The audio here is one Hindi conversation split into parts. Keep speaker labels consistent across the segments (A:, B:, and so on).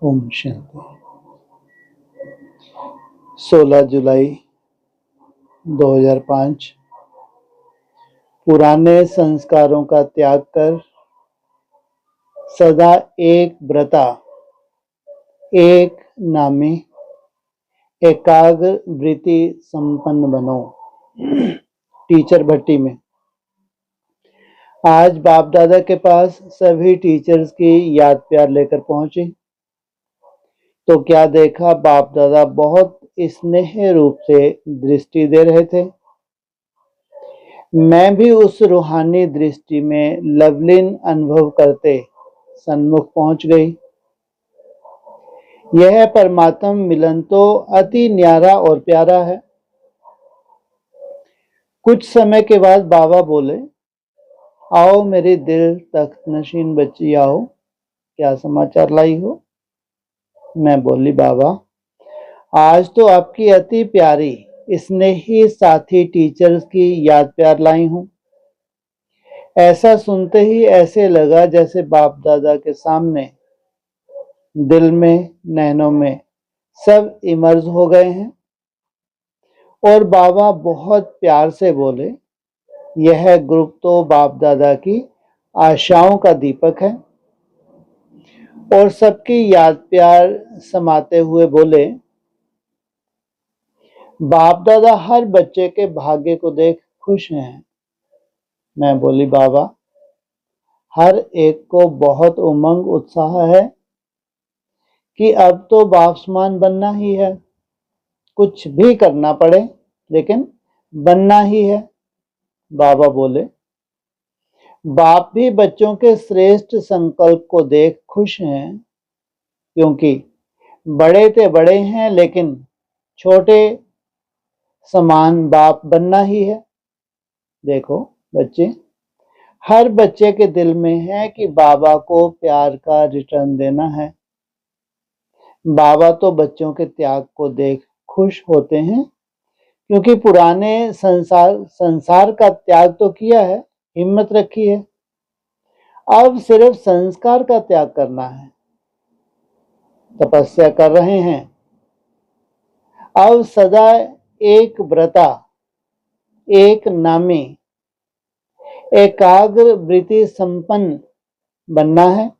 A: ओम शांति। 16 जुलाई 2005। पुराने संस्कारों का त्याग कर सदा एक व्रता, एक नामी, एकाग्र वृत्ति संपन्न बनो। टीचर भट्टी में आज बाप दादा के पास सभी टीचर्स की याद प्यार लेकर पहुंचे तो क्या देखा, बाप दादा बहुत स्नेह रूप से दृष्टि दे रहे थे। मैं भी उस रूहानी दृष्टि में लवलीन अनुभव करते सन्मुख पहुंच गई। यह परमात्म मिलन तो अति न्यारा और प्यारा है। कुछ समय के बाद बाबा बोले, आओ मेरी दिल तख्त नशीन बच्ची, आओ, क्या समाचार लाई हो। मैं बोली, बाबा आज तो आपकी अति प्यारी स्नेही साथी टीचर्स की याद प्यार लाई हूं। ऐसा सुनते ही ऐसे लगा जैसे बाप दादा के सामने दिल में, नैनों में सब इमर्ज हो गए हैं। और बाबा बहुत प्यार से बोले, यह ग्रुप तो बाप दादा की आशाओं का दीपक है। और सबकी याद प्यार समाते हुए बोले, बाप दादा हर बच्चे के भाग्य को देख खुश हैं। मैं बोली, बाबा हर एक को बहुत उमंग उत्साह है कि अब तो बापसमान बनना ही है, कुछ भी करना पड़े लेकिन बनना ही है। बाबा बोले, बाप भी बच्चों के श्रेष्ठ संकल्प को देख खुश हैं, क्योंकि बड़े ते बड़े हैं लेकिन छोटे समान बाप बनना ही है। देखो बच्चे, हर बच्चे के दिल में है कि बाबा को प्यार का रिटर्न देना है। बाबा तो बच्चों के त्याग को देख खुश होते हैं, क्योंकि पुराने संसार का त्याग तो किया है, हिम्मत रखी है। अब सिर्फ संस्कार का त्याग करना है। तपस्या कर रहे हैं। अब सदा एक व्रता, एक नामी, एकाग्र वृत्ति संपन्न बनना है।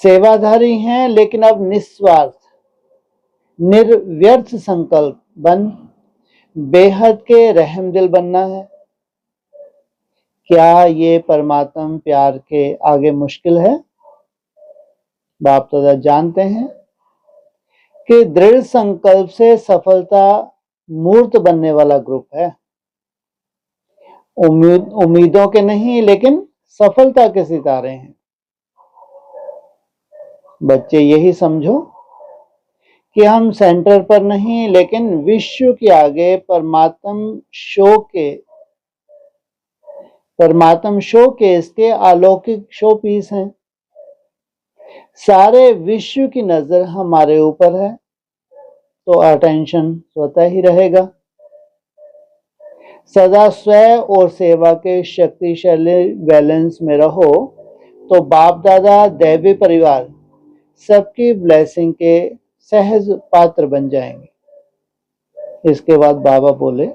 A: सेवाधारी हैं लेकिन अब निस्वार्थ, निर्व्यर्थ संकल्प बन बेहद के रहमदिल बनना है। क्या ये परमात्म प्यार के आगे मुश्किल है? बाप दादा जानते हैं कि दृढ़ संकल्प से सफलता मूर्त बनने वाला ग्रुप है। उम्मीदों के नहीं लेकिन सफलता के सितारे हैं। बच्चे यही समझो कि हम सेंटर पर नहीं लेकिन विश्व के आगे परमात्म शो के इसके अलौकिक शो पीस हैं। सारे विश्व की नजर हमारे ऊपर है तो अटेंशन स्वतः ही रहेगा। सदा स्वयं और सेवा के शक्तिशाली बैलेंस में रहो तो बाप दादा, दैवी परिवार सबकी ब्लेसिंग के सहज पात्र बन जाएंगे। इसके बाद बाबा बोले,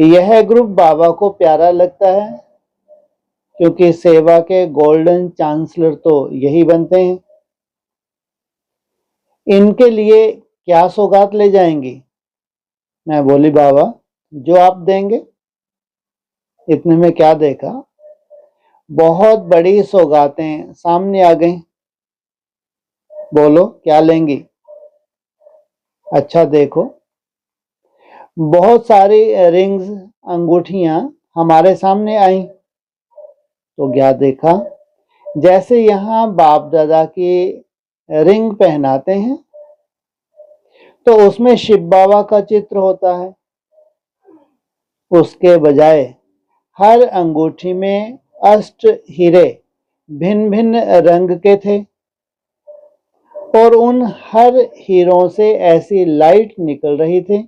A: यह ग्रुप बाबा को प्यारा लगता है क्योंकि सेवा के गोल्डन चांसलर तो यही बनते हैं। इनके लिए क्या सौगात ले जाएंगी? मैं बोली, बाबा जो आप देंगे। इतने में क्या देखा, बहुत बड़ी सौगातें सामने आ गई। बोलो क्या लेंगी? अच्छा देखो, बहुत सारी रिंग्स, अंगूठियां हमारे सामने आई। तो क्या देखा, जैसे यहाँ बाप दादा की रिंग पहनाते हैं तो उसमें शिव बाबा का चित्र होता है। उसके बजाय हर अंगूठी में अष्ट हीरे भिन्न भिन्न रंग के थे और उन हर हीरों से ऐसी लाइट निकल रही थी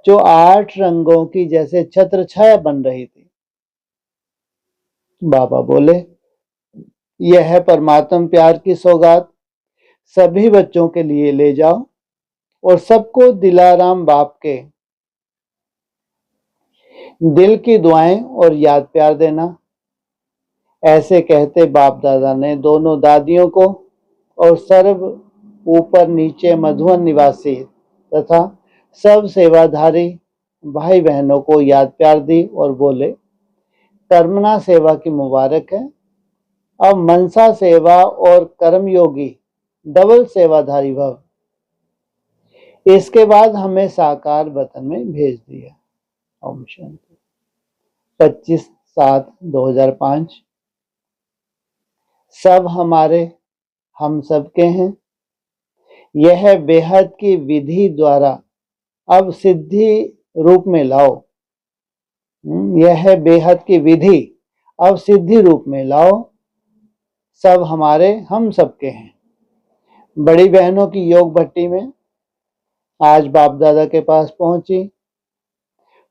A: जो 8 रंगों की जैसे छत्र छाया बन रही थी। बाबा बोले, यह है परमात्म प्यार की सौगात, सभी बच्चों के लिए ले जाओ और सबको दिलाराम बाप के दिल की दुआएं और याद प्यार देना। ऐसे कहते बाप दादा ने दोनों दादियों को और सर्व ऊपर नीचे मधुवन निवासी तथा सब सेवाधारी भाई बहनों को याद प्यार दी और बोले, कर्मना सेवा की मुबारक है। अब मनसा सेवा और कर्मयोगी डबल सेवाधारी भव। इसके बाद हमें साकार वतन में भेज दिया। ओम शांति। 25/7/2005। सब हमारे, हम सबके हैं। यह बेहद की विधि द्वारा अब सिद्धि रूप में लाओ। यह बेहद की विधि अब सिद्धि रूप में लाओ। सब हमारे, हम सबके हैं। बड़ी बहनों की योग भट्टी में आज बाप दादा के पास पहुंची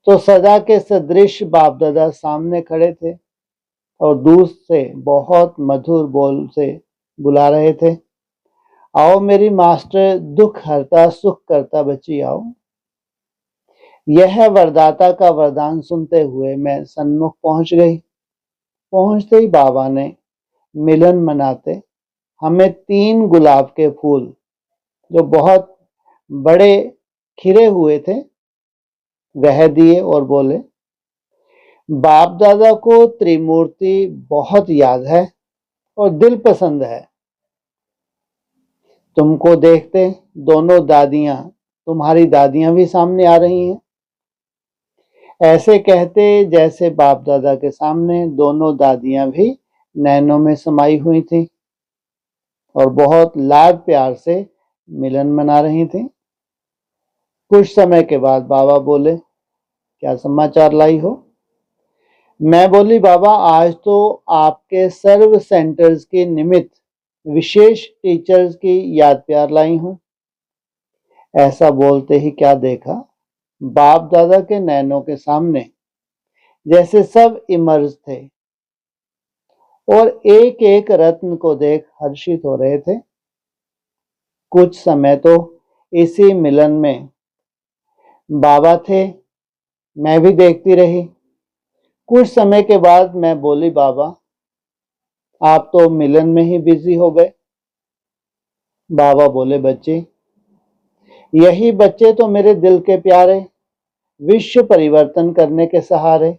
A: तो सदा के सदृश बाप दादा सामने खड़े थे और दूर से बहुत मधुर बोल से बुला रहे थे, आओ मेरी मास्टर, दुख हरता सुख करता बच्ची आओ। यह वरदाता का वरदान सुनते हुए मैं सन्मुख पहुंच गई। पहुंचते ही बाबा ने मिलन मनाते हमें 3 गुलाब के फूल जो बहुत बड़े खिले हुए थे वह दिए और बोले, बाप दादा को त्रिमूर्ति बहुत याद है और दिल पसंद है। तुमको देखते दोनों दादियां, तुम्हारी दादियां भी सामने आ रही हैं। ऐसे कहते जैसे बाप दादा के सामने दोनों दादियां भी नैनों में समाई हुई थी और बहुत लाड प्यार से मिलन मना रही थी। कुछ समय के बाद बाबा बोले, क्या समाचार लाई हो? मैं बोली, बाबा आज तो आपके सर्व सेंटर्स के निमित्त विशेष टीचर्स की याद प्यार लाई हूं। ऐसा बोलते ही क्या देखा, बाप दादा के नैनों के सामने जैसे सब इमर्ज थे और एक एक रत्न को देख हर्षित हो रहे थे। कुछ समय तो इसी मिलन में बाबा थे, मैं भी देखती रही। कुछ समय के बाद मैं बोली, बाबा आप तो मिलन में ही बिजी हो गए। बाबा बोले, बच्चे यही बच्चे तो मेरे दिल के प्यारे, विश्व परिवर्तन करने के सहारे,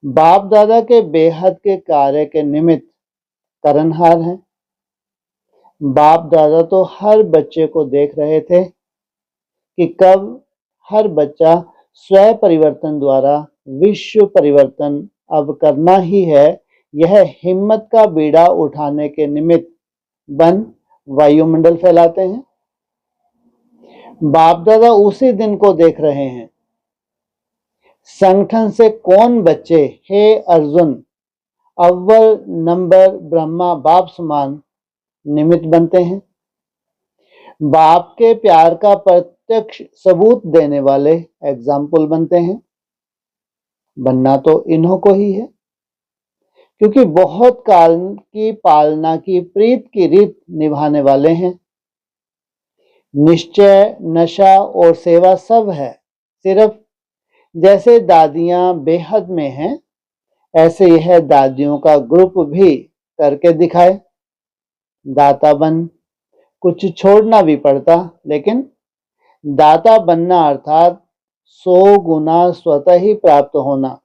A: बाप दादा के बेहद के कार्य के निमित्त करनहार हैं। बाप दादा तो हर बच्चे को देख रहे थे कि कब हर बच्चा स्व परिवर्तन द्वारा विश्व परिवर्तन अब करना ही है। यह हिम्मत का बीड़ा उठाने के निमित्त बन वायुमंडल फैलाते हैं। बाप दादा उसी दिन को देख रहे हैं। संगठन से कौन बच्चे हे अर्जुन अव्वल नंबर ब्रह्मा बाप समान निमित्त बनते हैं। बाप के प्यार का प्रत्यक्ष सबूत देने वाले एग्जाम्पल बनते हैं। बनना तो इन्हों को ही है, क्योंकि बहुत काल की पालना की प्रीत की रीत निभाने वाले हैं। निश्चय, नशा और सेवा सब है। सिर्फ जैसे दादियां बेहद में हैं, ऐसे यह दादियों का ग्रुप भी करके दिखाए। दाता बन, कुछ छोड़ना भी पड़ता, लेकिन दाता बनना अर्थात 100 गुना स्वतः ही प्राप्त होना।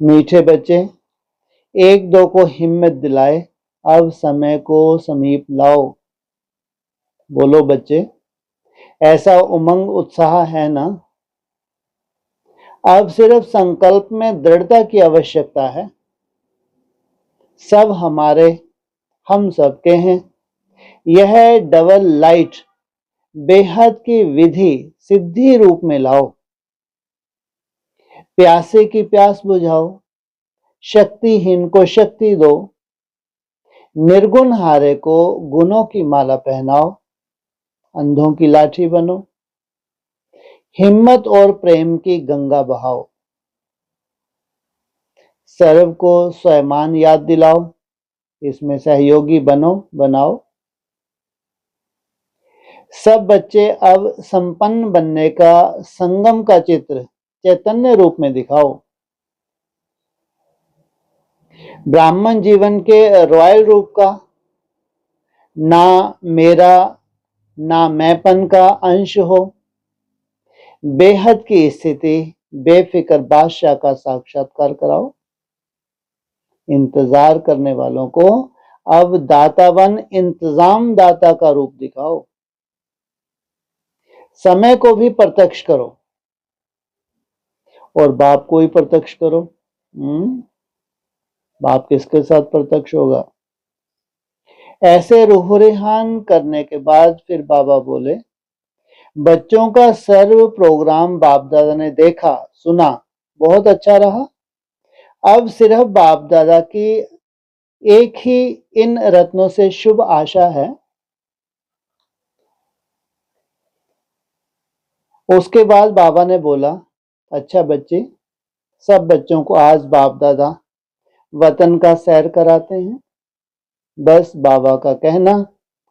A: मीठे बच्चे एक दो को हिम्मत दिलाए, अब समय को समीप लाओ। बोलो बच्चे, ऐसा उमंग उत्साह है ना? अब सिर्फ संकल्प में दृढ़ता की आवश्यकता है। सब हमारे, हम सबके हैं। यह डबल लाइट बेहद की विधि सिद्धि रूप में लाओ। प्यासे की प्यास बुझाओ, शक्तिहीन को शक्ति दो, निर्गुण हारे को गुणों की माला पहनाओ, अंधों की लाठी बनो, हिम्मत और प्रेम की गंगा बहाओ। सर्व को स्वयं याद दिलाओ, इसमें सहयोगी बनाओ। सब बच्चे अब संपन्न बनने का संगम का चित्र चैतन्य रूप में दिखाओ। ब्राह्मण जीवन के रॉयल रूप का, ना मेरा ना मैंपन का अंश हो। बेहद की स्थिति बेफिक्र बादशाह का साक्षात्कार कराओ। इंतजार करने वालों को अब दातावन इंतजाम दाता का रूप दिखाओ। समय को भी प्रत्यक्ष करो और बाप को ही प्रत्यक्ष करो। बाप किसके साथ प्रत्यक्ष होगा? ऐसे रूह रिहान करने के बाद फिर बाबा बोले, बच्चों का सर्व प्रोग्राम बाप दादा ने देखा सुना, बहुत अच्छा रहा। अब सिर्फ बाप दादा की एक ही इन रत्नों से शुभ आशा है। उसके बाद बाबा ने बोला, अच्छा बच्चे, सब बच्चों को आज बाप दादा वतन का सैर कराते हैं। बस बाबा का कहना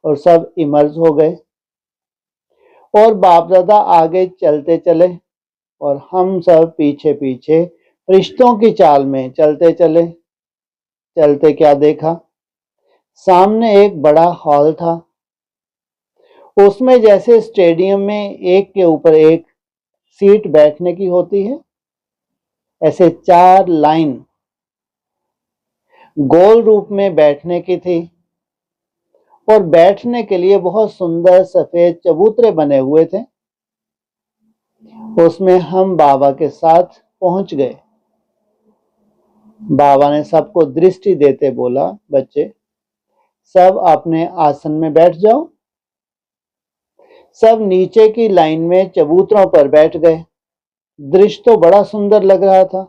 A: और सब इमर्ज हो गए और बाप दादा आगे चलते चले और हम सब पीछे पीछे रिश्तों की चाल में चलते चले। चलते क्या देखा, सामने एक बड़ा हॉल था। उसमें जैसे स्टेडियम में एक के ऊपर एक सीट बैठने की होती है, ऐसे 4 लाइन गोल रूप में बैठने की थी और बैठने के लिए बहुत सुंदर सफेद चबूतरे बने हुए थे। उसमें हम बाबा के साथ पहुंच गए। बाबा ने सबको दृष्टि देते बोला, बच्चे सब अपने आसन में बैठ जाओ। सब नीचे की लाइन में चबूतरों पर बैठ गए। दृश्य तो बड़ा सुंदर लग रहा था।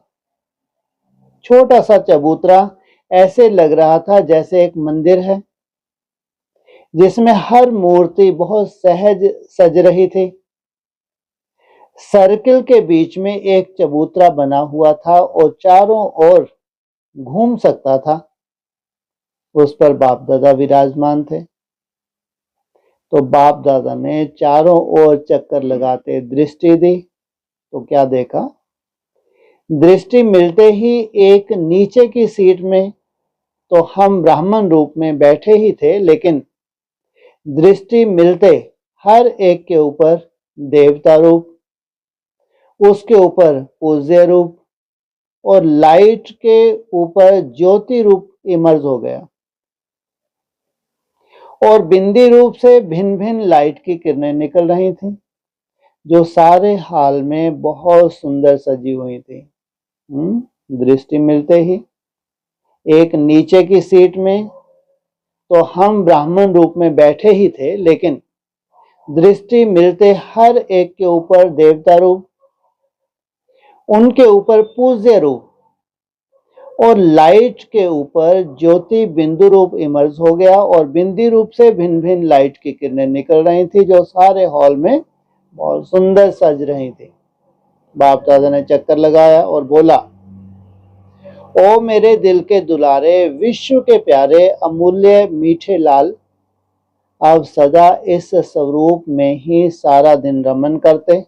A: छोटा सा चबूतरा ऐसे लग रहा था जैसे एक मंदिर है जिसमें हर मूर्ति बहुत सहज सज रही थी। सर्किल के बीच में एक चबूतरा बना हुआ था और चारों ओर घूम सकता था। उस पर बाप दादा विराजमान थे। तो बाप दादा ने चारों ओर चक्कर लगाते दृष्टि दी तो क्या देखा, दृष्टि मिलते ही एक नीचे की सीट में तो हम ब्राह्मण रूप में बैठे ही थे, लेकिन दृष्टि मिलते हर एक के ऊपर देवता रूप, उसके ऊपर पूज्य रूप और लाइट के ऊपर ज्योति रूप इमर्ज हो गया और बिंदी रूप से भिन्न भिन्न लाइट की किरणें निकल रही थी जो सारे हाल में बहुत सुंदर सजी हुई थी। दृष्टि मिलते ही एक नीचे की सीट में तो हम ब्राह्मण रूप में बैठे ही थे, लेकिन दृष्टि मिलते हर एक के ऊपर देवता रूप, उनके ऊपर पूज्य रूप और लाइट के ऊपर ज्योति बिंदु रूप इमर्ज हो गया और बिंदी रूप से भिन्न भिन्न लाइट की किरणें निकल रही थी जो सारे हॉल में बहुत सुंदर सज रही थी। बाप दादा ने चक्कर लगाया और बोला, ओ मेरे दिल के दुलारे, विश्व के प्यारे, अमूल्य मीठे लाल, अब सदा इस स्वरूप में ही सारा दिन रमन करते।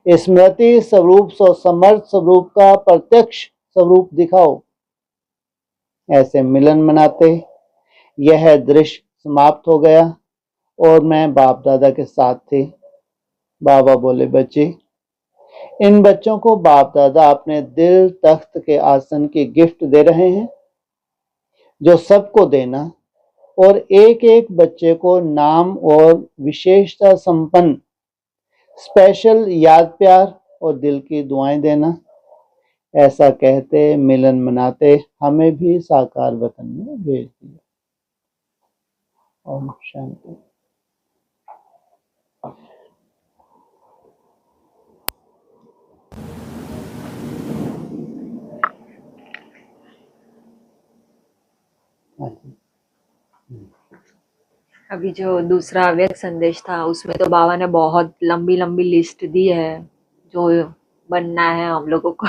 A: स्मृति स्वरूप समर्थ स्वरूप का प्रत्यक्ष स्वरूप दिखाओ। ऐसे मिलन मनाते यह दृश्य समाप्त हो गया और मैं बाप दादा के साथ थी। बाबा बोले, बच्चे, इन बच्चों को बाप दादा अपने दिल तख्त के आसन की गिफ्ट दे रहे हैं जो सबको देना और एक एक बच्चे को नाम और विशेषता संपन्न स्पेशल याद प्यार और दिल की दुआएं देना। ऐसा कहते मिलन मनाते हमें भी साकार वतन में भेज दिया। ओम शांति।
B: अभी जो दूसरा अव्यक्त संदेश था उसमें तो बाबा ने बहुत लंबी लंबी लिस्ट दी है जो बनना है हम लोगों को।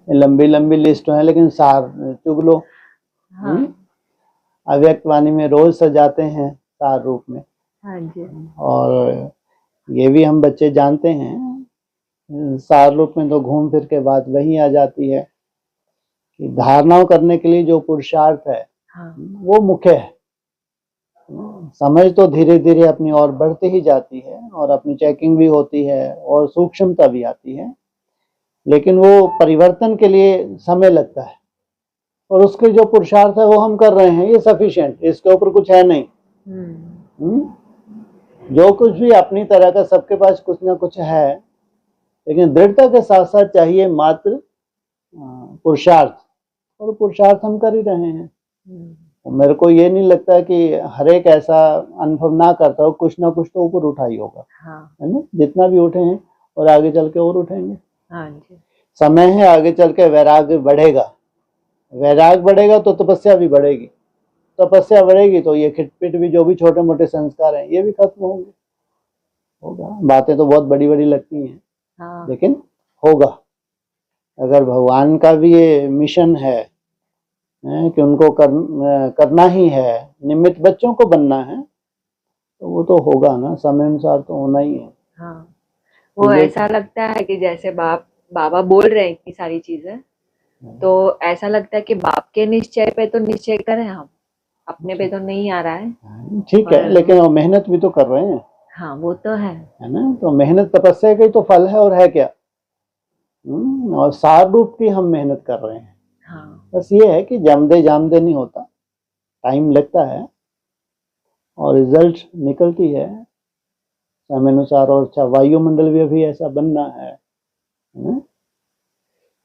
A: लंबी लंबी लिस्ट है लेकिन सार चुग लो।
B: हाँ
A: अव्यक्त वाणी में रोज सजाते हैं सार रूप में।
B: हाँ जी
A: और ये भी हम बच्चे जानते हैं, सार रूप में तो घूम फिर के बात वही आ जाती है कि धारणाओं करने के लिए जो पुरुषार्थ है
B: हाँ
A: वो मुख्य है। समझ तो धीरे धीरे अपनी ओर बढ़ती ही जाती है और अपनी चेकिंग भी होती है और सूक्ष्मता भी आती है, लेकिन वो परिवर्तन के लिए समय लगता है और उसके जो पुरुषार्थ है वो हम कर रहे हैं, ये सफिशिएंट, इसके ऊपर कुछ है नहीं। जो कुछ भी अपनी तरह का सबके पास कुछ ना कुछ है, लेकिन दृढ़ता के साथ साथ चाहिए मात्र पुरुषार्थ, और पुरुषार्थ हम कर ही रहे हैं। मेरे को ये नहीं लगता कि हर एक ऐसा अनुभव ना करता हो, कुछ ना कुछ तो ऊपर उठा ही होगा। है ना, जितना भी उठे हैं और आगे चल के और उठेंगे।
B: हाँ जी
A: समय है, आगे चल के वैराग्य बढ़ेगा, वैराग बढ़ेगा तो तपस्या भी बढ़ेगी, तपस्या बढ़ेगी तो ये खिटपिट भी जो भी छोटे मोटे संस्कार हैं ये भी खत्म होंगे। होगा, बातें तो बहुत बड़ी बड़ी लगती हैं
B: हाँ
A: लेकिन होगा। अगर भगवान का भी ये मिशन है कि उनको करना ही है, निमित्त बच्चों को बनना है, तो वो तो होगा ना, समय अनुसार तो होना ही है।
B: हाँ वो ऐसा लगता है कि जैसे बाबा बोल रहे हैं इतनी सारी चीजें, तो ऐसा लगता है कि बाप के निश्चय पे तो निश्चय करें हम, अपने पे तो नहीं आ रहा है।
A: ठीक है, लेकिन वो मेहनत भी तो कर रहे हैं।
B: हाँ वो तो है
A: ना, तो मेहनत तपस्या का ही तो फल है, और है क्या। और सार रूप की हम मेहनत कर रहे हैं।
B: हाँ
A: बस ये है कि जमदे जामदे नहीं होता, टाइम लगता है और रिजल्ट निकलती है समय अनुसार। और अच्छा, वायुमंडल भी अभी ऐसा बनना है ना?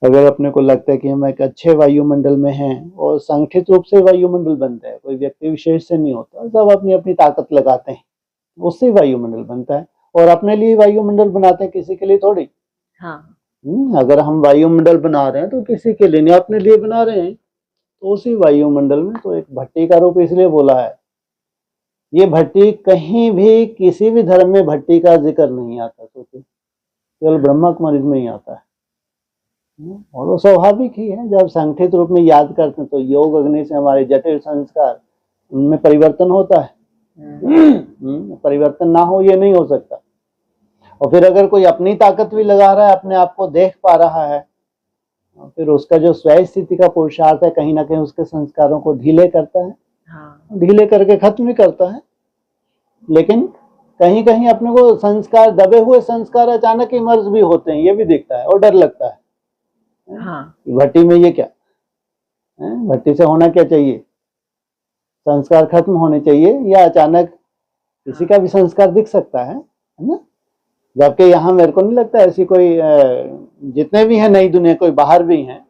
A: अगर अपने को लगता है कि हम एक अच्छे वायुमंडल में हैं, और संगठित रूप से वायुमंडल बनता है, कोई व्यक्ति विशेष से नहीं होता, सब अपनी अपनी ताकत लगाते हैं, उससे वायुमंडल बनता है। और अपने लिए वायुमंडल बनाते हैं, किसी के लिए थोड़ी।
B: हाँ
A: अगर हम वायुमंडल बना रहे हैं तो किसी के लिए नहीं, अपने लिए बना रहे हैं। तो उसी वायुमंडल में तो एक भट्टी का रूप इसलिए बोला है, ये भट्टी कहीं भी किसी भी धर्म में भट्टी का जिक्र नहीं आता, सोचिए, केवल ब्रह्मा कुमारी में ही आता है। और वो स्वाभाविक ही है, जब संगठित रूप में याद करते हैं तो योग अग्नि से हमारे जटिल संस्कार, उनमें परिवर्तन होता है। परिवर्तन ना हो ये नहीं हो सकता। और फिर अगर कोई अपनी ताकत भी लगा रहा है, अपने आप को देख पा रहा है, फिर उसका जो स्वयं स्थिति का पुरुषार्थ है कहीं ना कहीं उसके संस्कारों को ढीले करता है।
B: हाँ
A: ढीले करके खत्म भी करता है। लेकिन कहीं कहीं अपने को संस्कार, दबे हुए संस्कार अचानक इमर्ज भी होते हैं, ये भी दिखता है और डर लगता है।
B: हाँ
A: भट्टी में ये क्या है, भट्टी से होना क्या चाहिए, संस्कार खत्म होने चाहिए, या अचानक किसी का भी संस्कार दिख सकता है ना। जबकि यहाँ मेरे को नहीं लगता ऐसी कोई, जितने भी हैं नई दुनिया, कोई बाहर भी हैं,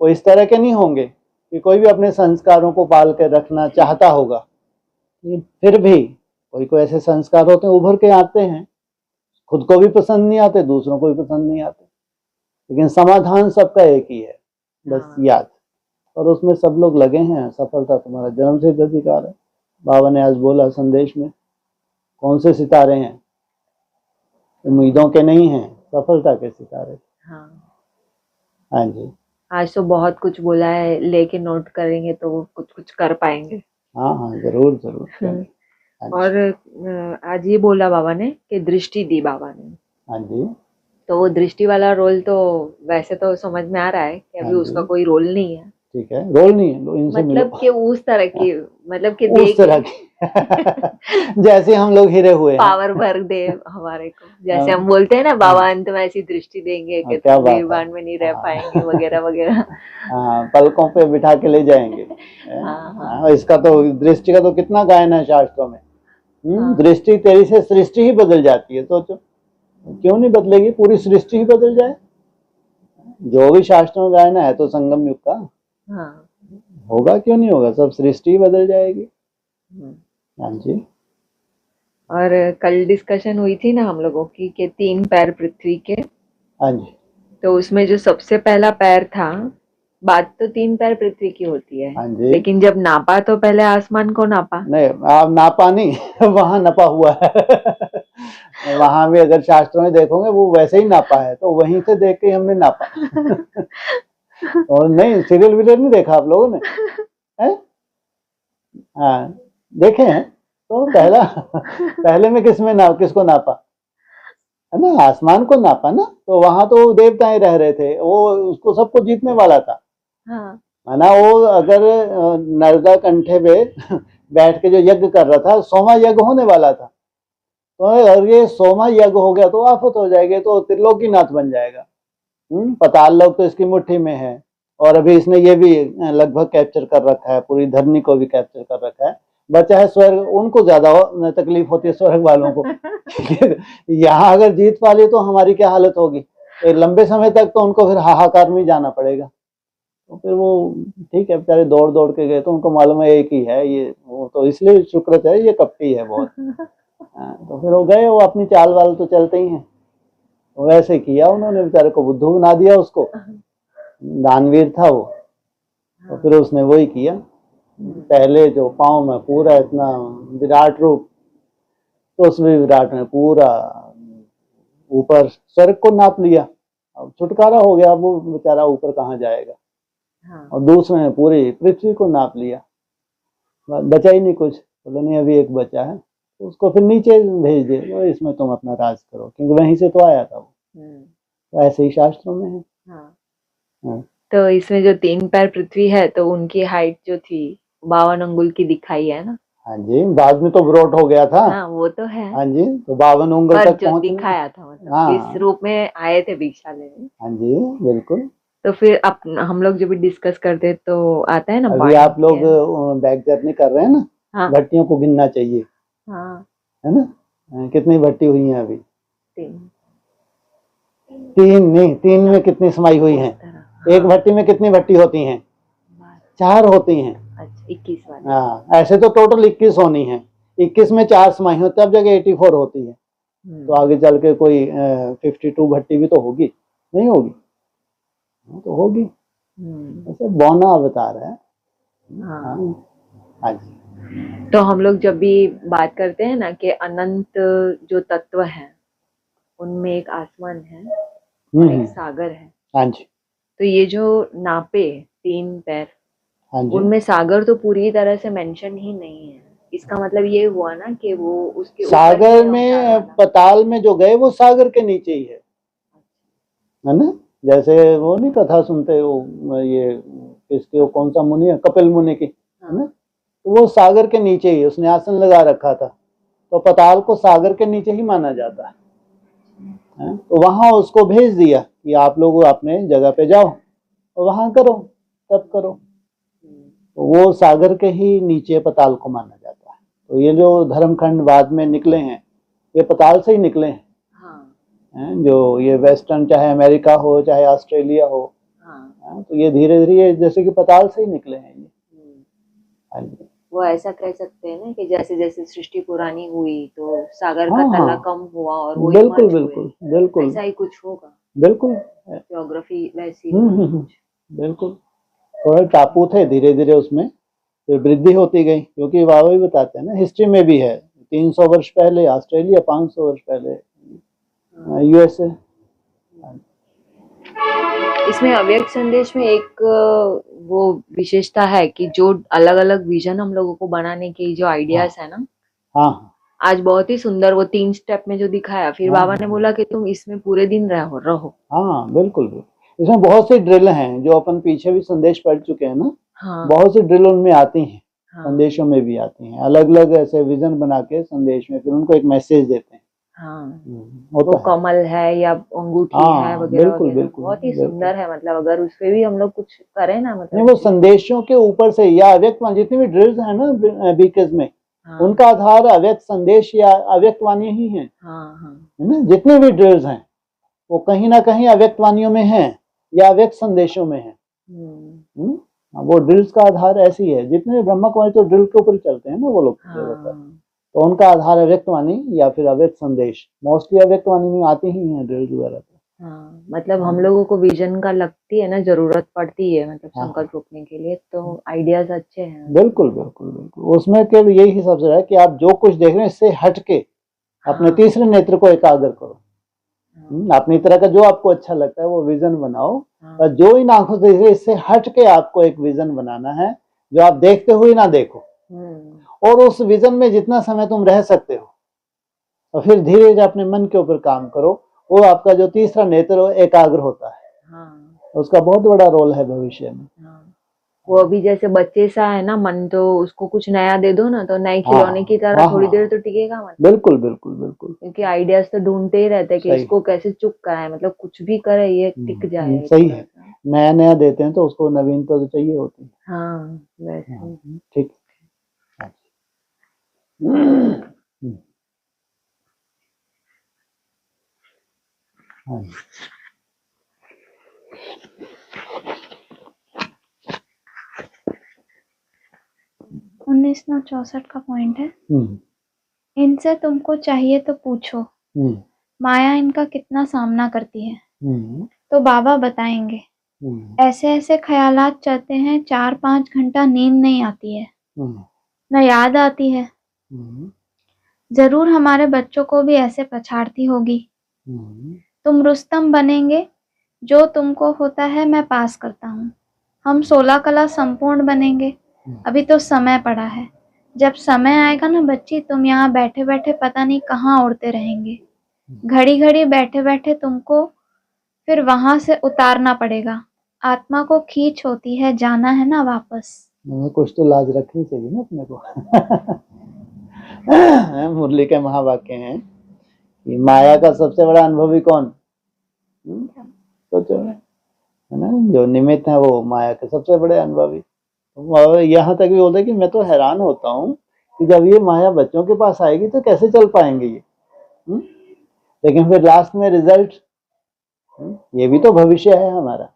A: कोई इस तरह के नहीं होंगे कि कोई भी अपने संस्कारों को पाल के रखना चाहता होगा। फिर भी कोई कोई ऐसे संस्कार होते हैं उभर के आते हैं, खुद को भी पसंद नहीं आते, दूसरों को भी पसंद नहीं आते, लेकिन समाधान सबका एक ही है, बस याद। और उसमें सब लोग लगे हैं। सफलता तुम्हारा जन्म सिद्ध अधिकार है। बाबा ने आज बोला संदेश में, कौन से सितारे हैं, उम्मीदों के नहीं हैं, सफलता के सितारे। हाँ जी,
B: आज तो बहुत कुछ बोला है, लेके नोट करेंगे तो कुछ कुछ कर पाएंगे।
A: हाँ हाँ, जरूर जरूर।
B: और आज ये बोला बाबा ने कि दृष्टि दी बाबा ने।
A: हाँ जी,
B: तो वो दृष्टि वाला रोल तो वैसे तो समझ में आ रहा है कि अभी उसका कोई रोल नहीं है।
A: ठीक है, रोल नहीं है, इनसे
B: मतलब कि उस तरह की, मतलब कि
A: उस तरह की जैसे हम लोग हिरे हुए हैं,
B: पावर भर दे हमारे को, जैसे हम बोलते हैं ना बाबा अंत में ऐसी दृष्टि देंगे कि तुम बीरबान में नहीं रह पाएंगे वगैरह वगैरह।
A: हाँ, पलकों पे बिठा के ले जाएंगे। इसका तो दृष्टि का तो कितना गायन है शास्त्रों में। दृष्टि तेरी से सृष्टि ही बदल जाती है, सोचो क्यों नहीं बदलेगी, पूरी सृष्टि ही बदल जाए। जो भी शास्त्रों में गायन है तो संगम युग का। होगा क्यों नहीं होगा, सब सृष्टि ही बदल जाएगी। हाँ जी।
B: और कल डिस्कशन हुई थी ना हम लोगों की कि 3 पैर पृथ्वी के।
A: हाँ जी।
B: तो उसमें जो सबसे पहला पैर था, बात तो 3 पैर पृथ्वी की होती है।
A: हाँ जी।
B: लेकिन जब नापा तो पहले आसमान को नापा।
A: नहीं, आप नापा नहीं वहां नपा हुआ है। वहां भी अगर शास्त्रों में देखोगे वो वैसे ही नापा है, तो वहीं से देख के हमने नापा। और नहीं, सीरियल वीरियल नहीं देखा आप लोगों ने? हैं? हाँ, देखे हैं। तो पहला पहले में किसको नापा, है ना? आसमान को नापा ना। तो वहां तो देवताएं रह रहे थे, वो उसको सबको जीतने वाला था।
B: हाँ
A: माना वो अगर नरगा कंठे पे बैठ के जो यज्ञ कर रहा था, सोमा यज्ञ होने वाला था। तो अगर ये सोमा यज्ञ हो गया तो आफत हो जाएगी, तो त्रिलोकीनाथ बन जाएगा। पाताल लोक तो इसकी मुट्ठी में है। और अभी इसने ये भी लगभग कैप्चर कर रखा है, पूरी धरनी को भी कैप्चर कर रखा है। बचा है स्वर्ग, उनको ज्यादा तकलीफ होती है स्वर्ग वालों को। यहाँ अगर जीत पा ली तो हमारी क्या हालत होगी। एक लंबे समय तक तो उनको फिर हाहाकार में ही जाना पड़ेगा। तो फिर वो ठीक है, बेचारे दौड़ दौड़ के गए, तो उनको मालूम है एक ही है ये, वो तो इसलिए शुक्र है, ये कपटी है बहुत। तो फिर वो गए, वो अपनी चाल वाल तो चलते ही हैं। वैसे किया उन्होंने, बेचारे को बुद्धू बना दिया उसको। दानवीर था वो। तो फिर उसने वही किया। पहले जो पाँव में पूरा इतना विराट रूप, तो उसमें विराट में पूरा ऊपर स्वर्ग को नाप लिया। अब छुटकारा हो गया, अब वो बेचारा ऊपर कहाँ जाएगा।
B: हाँ
A: और दूसरे ने पूरी पृथ्वी को नाप लिया, बचा ही नहीं कुछ। बोले नहीं, अभी एक बचा है, तो उसको फिर नीचे भेज दिया, तो इसमें तुम अपना राज करो, क्योंकि वहीं से तो आया था वो। तो ऐसे ही शास्त्रों में है।
B: हाँ।
A: हाँ।
B: तो इसमें जो 3 पैर पृथ्वी है, तो उनकी हाइट जो थी 52 अंगुल की दिखाई है ना?
A: हाँ जी, बाद में तो ब्रोट हो गया था।
B: हाँ वो तो है,
A: हाँ जी, तो 52 उंगल
B: पर
A: तक
B: जो
A: पहुंचने।
B: दिखाया था मतलब
A: हाँ
B: जिस रूप में आए थे भिक्षा लेने।
A: हाँ जी, बिल्कुल।
B: तो फिर हम लोग जब भी डिस्कस करते तो आता है ना
A: अभी आप लोग बैक जर्नी कर रहे हैं ना,
B: हाँ
A: भट्टियों को गिनना चाहिए,
B: हाँ
A: है ना? कितनी भट्टी हुई हैं अभी?
B: 3
A: तीन नहीं, 3 में कितनी समाई हुई हैं? एक भट्टी में कितनी भट्टी होती हैं? 4 होती हैं।
B: अच्छा 21 वाली।
A: हाँ, ऐसे तो टोटल 21 होनी है। 21 में 4 समाई हो, तब जगह 84 होती है। तो आगे चल के कोई 52 भट्टी भी तो होगी, नहीं होगी? तो होगी। ऐसे बौना अवतार है।
B: हाँ।
A: हाँ जी।
B: तो हम लोग जब भी बात करते हैं ना कि अनंत जो तत्व है, उनमें एक आसमान है और एक सागर है।
A: हाँ जी।
B: तो ये जो नापे 3 पैर,
A: हाँ जी।
B: उनमें सागर तो पूरी तरह से मेंशन ही नहीं है। इसका मतलब ये हुआ ना कि वो उसके ऊपर
A: सागर में, पताल में जो गए वो सागर के नीचे ही है ना? जैसे वो नहीं कथा सुनते हो, ये किसके, वो कौन सा मुनि है, कपिल मुनि की, है ना? तो वो सागर के नीचे ही, उसने आसन लगा रखा था। तो पताल को सागर के नीचे ही माना जाता है। तो वहां उसको भेज दिया कि आप लोग अपने जगह पे जाओ और वहां करो, तब करो। तो वो सागर के ही नीचे पताल को माना जाता है। तो ये जो धर्मखंड बाद में निकले हैं, ये पताल से ही निकले हैं। जो ये वेस्टर्न, चाहे अमेरिका हो चाहे ऑस्ट्रेलिया हो, तो ये धीरे धीरे जैसे कि पताल से ही निकले हैं ये। हाँ जी।
B: वो ऐसा कह सकते हैं ना कि जैसे जैसे सृष्टि पुरानी हुई तो सागर का तला कम हुआ और वो
A: बिल्कुल बिल्कुल बिल्कुल
B: ऐसा ही कुछ होगा।
A: बिल्कुल,
B: ज्योग्राफी वैसी।
A: बिल्कुल। थोड़े टापू थे, धीरे धीरे उसमें फिर वृद्धि होती गई, क्योंकि बाबा भी बताते हैं ना, हिस्ट्री में भी है। 300 वर्ष पहले ऑस्ट्रेलिया, 500 वर्ष पहले यूएसए।
B: इसमें अव्यक्त संदेश में एक वो विशेषता है कि जो अलग अलग विजन हम लोगों को बनाने के जो आइडियाज है ना,
A: हाँ,
B: आज बहुत ही सुंदर वो 3 स्टेप में जो दिखाया। फिर बाबा ने बोला कि तुम इसमें पूरे दिन रहो।
A: हाँ बिल्कुल बिल्कुल। इसमें बहुत से ड्रिल हैं जो अपन पीछे भी संदेश पढ़ चुके हैं ना।
B: हाँ।
A: बहुत सी ड्रिल उनमें आती हैं। हाँ। संदेशों में भी आती हैं, अलग अलग ऐसे विजन बना के संदेश में फिर उनको एक मैसेज देते हैं। हाँ,
B: वो कमल है या अंगूठी है वगैरह वगैरह, बहुत ही सुंदर है। मतलब अगर उस पे भी हम लोग कुछ करें ना, मतलब
A: वो संदेशों के ऊपर से या अव्यक्त, जितनी भी ड्रिल्स है ना बीकेज में, उनका आधार अव्यक्त संदेश या अव्यक्त वाणी ही है। है ना? जितने भी ड्रिल्स हैं वो कहीं ना कहीं अव्यक्त वाणियों में है या अव्यक्त संदेशों में है। वो ड्रिल्स का आधार ऐसी है। जितने ब्रह्मक वाणी तो ड्रिल के ऊपर चलते हैं ना वो लोग। तो उनका आधार अव्यक्त वाणी या फिर अव्यक्त संदेश, मोस्टली अव्यक्त वाणी में आती ही है ड्रिल्स वगैरह।
B: हाँ, मतलब हम लोगों को विजन का लगती है ना, जरूरत पड़ती है, मतलब संकल्प रोकने के लिए, तो आइडियाज अच्छे हैं। बिल्कुल बिल्कुल बिल्कुल। उसमें केवल यही सबसे है कि आप जो कुछ देख रहे हैं इससे हट के अपने तीसरे नेत्र को एकाग्र करो।
A: अपनी तरह का जो आपको अच्छा लगता है वो विजन बनाओ,
B: हाँ,
A: और जो इन आंखों से इससे हट के आपको एक विजन बनाना है जो आप देखते हुए ना देखो, और उस विजन में जितना समय तुम रह सकते हो, और फिर धीरे धीरे अपने मन के ऊपर काम करो। वो आपका जो तीसरा नेत्र वो एकाग्र होता है,
B: हाँ,
A: उसका बहुत बड़ा रोल है भविष्य में।
B: हाँ। वो अभी जैसे बच्चे सा है ना मन, तो उसको कुछ नया दे दो ना तो नए खिलौने की तरह
A: हाँ
B: थोड़ी
A: हाँ,
B: देर तो टिकेगा, मतलब
A: बिल्कुल बिल्कुल बिल्कुल
B: क्योंकि आइडियाज तो ढूंढते ही रहते हैं कि
A: सही,
B: इसको कैसे चुप कराए, मतलब कुछ भी करे ये टिक जाए
A: सही
B: थोड़ा
A: है।
B: सा।
A: नया नया देते हैं तो उसको नवीनता तो चाहिए होती है।
B: हाँ वैसे
A: हाँ,
B: ही।
A: ठीक। हम्म, हाँ जी।
C: 1964 का पॉइंट है।
A: हम्म,
C: इनसे तुमको चाहिए तो पूछो,
A: हम्म,
C: माया इनका कितना सामना करती है,
A: हम्म,
C: तो बाबा बताएंगे।
A: हम्म,
C: ऐसे ऐसे ख्यालात चलते हैं, 4-5 घंटा नींद नहीं आती है,
A: हम्म,
C: न याद आती है।
A: हम्म,
C: जरूर हमारे बच्चों को भी ऐसे पछाड़ती होगी।
A: हम्म,
C: तुम रुस्तम बनेंगे, जो तुमको होता है मैं पास करता हूँ। हम 16 कला संपूर्ण बनेंगे। अभी तो समय पड़ा है। जब समय आएगा ना बच्ची, तुम यहाँ बैठे बैठे पता नहीं कहाँ उड़ते रहेंगे। घड़ी घड़ी बैठे बैठे तुमको फिर वहां से उतारना पड़ेगा। आत्मा को खींच होती है, जाना है ना वापस।
A: कुछ तो लाज रखनी चाहिए ना अपने को। मुरली के महावाक्य हैं कि माया का सबसे बड़ा अनुभवी कौन? सोचो, है ना, जो निमित्त है वो माया के सबसे बड़े अनुभवी। और यहाँ तक भी बोलते हैं कि मैं तो हैरान होता हूँ कि जब ये माया बच्चों के पास आएगी तो कैसे चल पाएंगे ये। लेकिन फिर लास्ट में रिजल्ट, ये भी तो भविष्य है हमारा,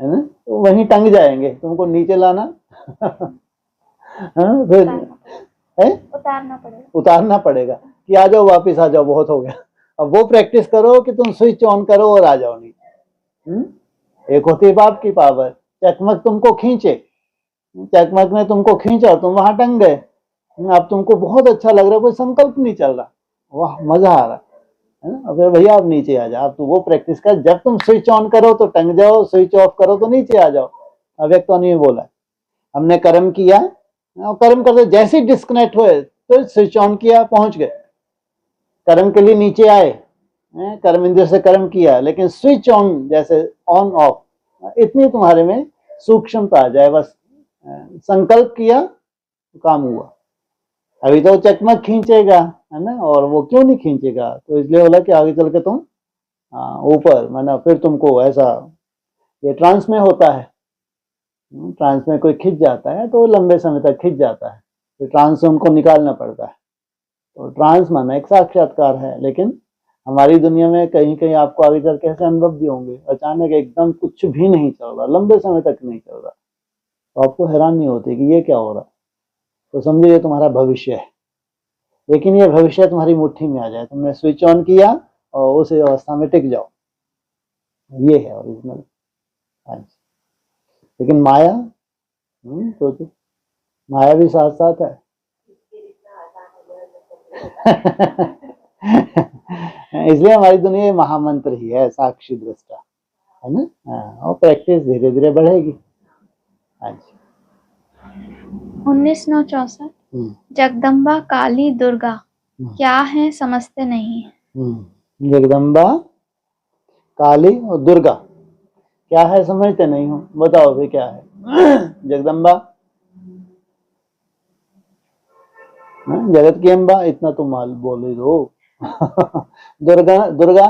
A: है ना, तो वहीं टंग जाएंगे, तुमको नीचे लाना। हाँ, फिर है उतारना पड़ेगा कि आ जाओ वापिस, आ जाओ, बहुत हो गया। अब वो प्रैक्टिस करो कि तुम स्विच ऑन करो और आ जाओ नीचे। एक होती है बाप की पावर, चकमक तुमको खींचे, चकमक ने तुमको खींचा, तुम वहां टंग गए। अब तुमको बहुत अच्छा लग रहा है, कोई संकल्प नहीं चल रहा, वाह मजा आ रहा है ना, अब भैया आप नीचे आ जाओ। अब तो वो प्रैक्टिस कर, जब तुम स्विच ऑन करो तो टंग जाओ, स्विच ऑफ करो तो नीचे आ जाओ। अव्यक्तवाणी में बोला हमने कर्म किया, और कर्म करते जैसे डिस्कनेक्ट हुए तो स्विच ऑन किया, पहुंच गए, कर्म के लिए नीचे आए, कर्म इंद्र से कर्म किया, लेकिन स्विच ऑन जैसे ऑन ऑफ, इतनी तुम्हारे में सूक्ष्मता आ जाए, बस संकल्प किया तो काम हुआ। अभी तो चकमक खींचेगा, है ना, और वो क्यों नहीं खींचेगा, तो इसलिए बोला कि आगे चल के तुम ऊपर, माना फिर तुमको ऐसा, ये ट्रांस में होता है, ट्रांस में कोई खिंच जाता है तो लंबे समय तक खिंच जाता है, फिर ट्रांस से उनको निकालना पड़ता है। तो ट्रांस माना एक साक्षात्कार है, लेकिन हमारी दुनिया में कहीं कहीं आपको आगे चल के ऐसे अनुभव भी होंगे, अचानक एकदम कुछ भी नहीं चल रहा, लंबे समय तक नहीं चल रहा, तो आपको हैरान नहीं होती कि ये क्या हो रहा, तो समझिए ये तुम्हारा भविष्य है। लेकिन ये भविष्य तुम्हारी मुट्ठी में आ जाए, तुमने स्विच ऑन किया और उस अवस्था में टिक जाओ, ये है ओरिजिनल। हाँ जी। लेकिन माया, सोचो, माया भी साथ साथ है। इसलिए हमारी दुनिया ये महामंत्र ही है, साक्षी दृष्टा, है ना। और प्रैक्टिस धीरे धीरे बढ़ेगी। हाँ जी।
C: 1964 जगदम्बा काली दुर्गा क्या है समझते नहीं।
A: जगदम्बा काली और दुर्गा क्या है समझते नहीं हो, बताओ भी क्या है। जगदम्बा जगत की अम्बा, इतना तो माल बोल ही दो। दुर्गा दुर्गा